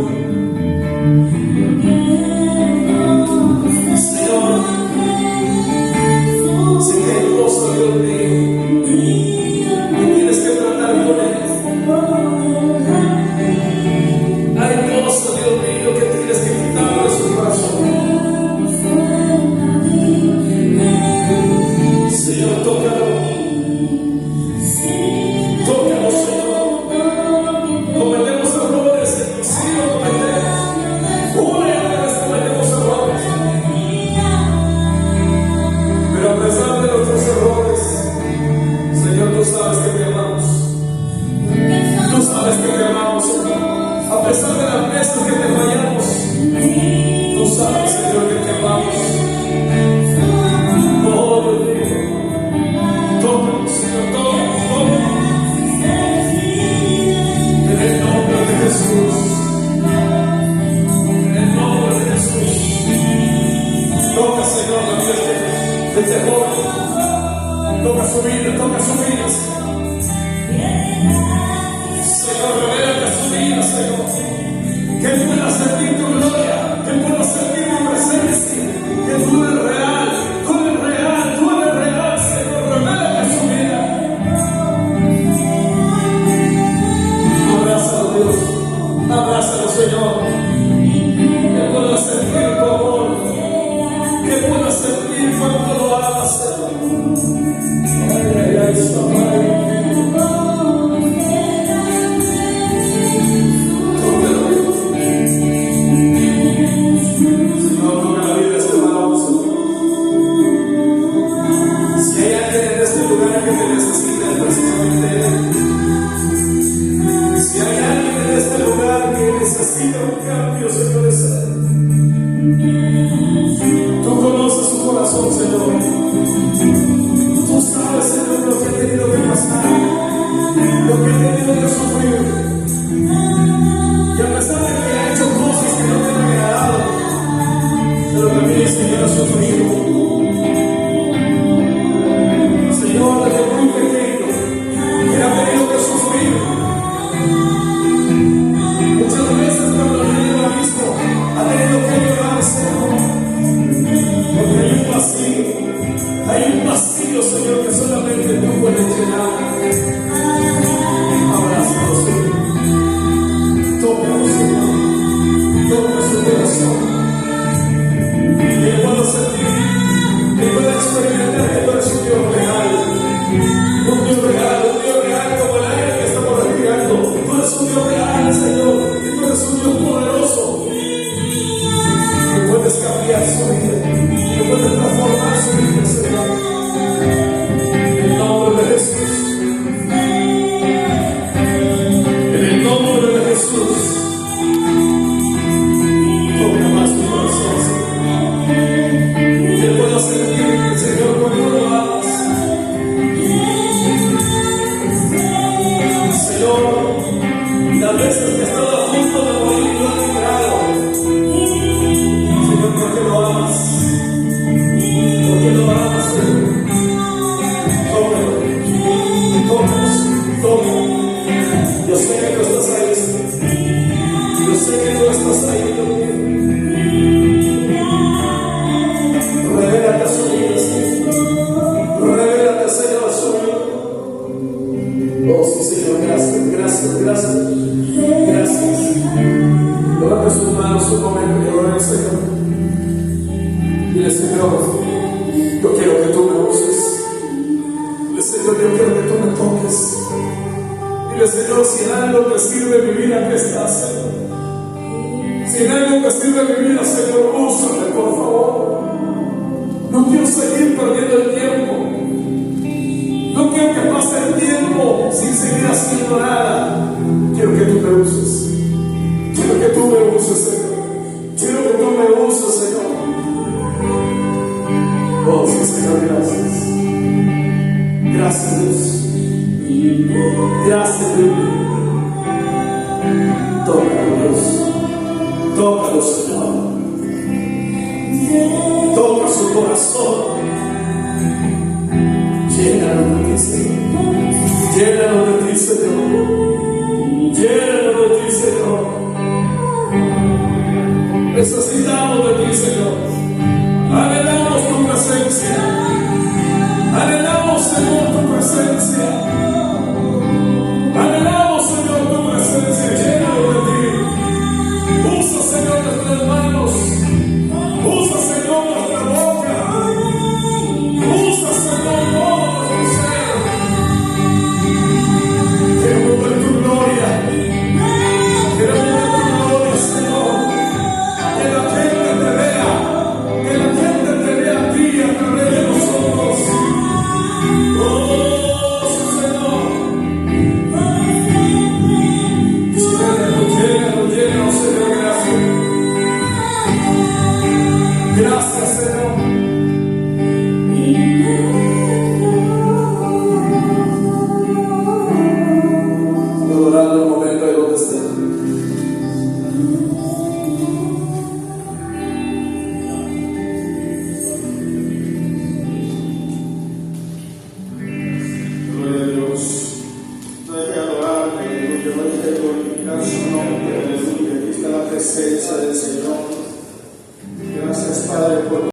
Señor, sé que hay cosas, Dios mío, que tienes que tratar con él. Hay cosas, Dios mío, que tienes que quitar de su corazón. Señor, tócalo. Tócalo, Señor. Cometemos errores, Señor, sí lo cometemos. Una y otra vez cometemos errores. Pero a pesar de nuestros errores, Señor, tú sabes que te amamos. Tú sabes que te amamos, Señor. A pesar de las veces que te fallamos, tú sabes, Señor, que te amamos. Oh, Dios mío. Tócanos, Señor, tócanos. En el nombre de Jesús. En el nombre de Jesús. Toca, Señor, la vida de este joven. Toca su vida, toca su vida, Señor, revélate su vida, Señor. Que Él pueda sentir tu gloria, que Él pueda sentir tu presencia, que tú eres real, tú eres real, tú eres real, Señor. Revélate su vida. Abrázalo, Dios. Abrázalo, Señor. Que pueda sentir tu amor, que pueda sentir cuando lo hagas, Señor. Ay, ay, ay, Señor. Señor, tú sabes, Señor, lo que he tenido que pasar, lo que he tenido que sufrir, y a pesar de que he hecho cosas que no te han agradado, pero también, Señor, Hijo. Señor, desde muy pequeño, Él ha tenido que sufrir. Muchas veces cuando el niño ha visto, ha tenido que llorarse, porque hay un vacío, Señor, que solamente tú puedes llenar. Abrázalo, Señor. Tócalo, Señor. Toca su corazón. Que pueda sentir, que pueda experimentar que tú eres un Dios real. Un Dios real como el aire que estamos respirando. Tú eres un Dios real, Señor. Y tú eres un Dios poderoso. Que puedes cambiar su vida. Que puedes transformar su vida, Señor. En el nombre de Jesús. En el nombre de Jesús. Toca más tu corazón, Señor. Que pueda sentir, Señor, cuando lo hagas. Señor, las veces que he estado a punto de morir, lo has librado. Señor, ¿por qué lo amas? ¿Por qué lo amas, Señor? Tócalo, tócalo. Yo sé que tú estás ahí, Señor. Yo sé que tú estás ahí, Dios mío. Revélate a su vida, Señor. Revélate, Señor, a su vida. Oh, sí, Señor, gracias. Levanta sus manos un momento y ora al Señor. Dile, Señor, yo quiero que tú me uses. Dile, Señor, yo quiero que tú me toques. Dile, Señor, si en algo te sirve mi vida, que estás, Señor. Si en algo te sirve mi vida, Señor, úsame, por favor. No quiero seguir perdiendo el tiempo. No quiero que pase el tiempo sin seguir haciendo nada. Quiero que tú me uses. Quiero que tú me uses, Señor. Quiero que tú me uses, Señor. Oh, sí, Señor, gracias. Gracias, Dios. Gracias, Dios. Tócalo, Dios. Tócalo, Señor. Toca su corazón. Llénalo de ti, Señor. Llénalo de ti, Señor. Llénalo de ti, Señor. Necesitamos de ti, Señor. Anhelamos tu presencia. Anhelamos, Señor, tu presencia. Anhelamos, Señor, tu presencia. Llénalo de ti. Usa, Señor, nuestras manos. Usa, Señor, nuestra boca. Usa, Señor, todo nuestro ser. Queremos ver tu gloria. Queremos ver tu gloria, Señor. Que la gente te vea. Que la gente te vea a ti a través de nosotros. Oh, sí, Señor. Llénalo, Señor, gracias. Gracias, Señor. Adorando el momento de donde esté. Gloria a Dios. No deje de adorarle, aleluya. No deje de glorificar su nombre, aleluya. Aquí está la presencia del Señor. Gracias, Padre, por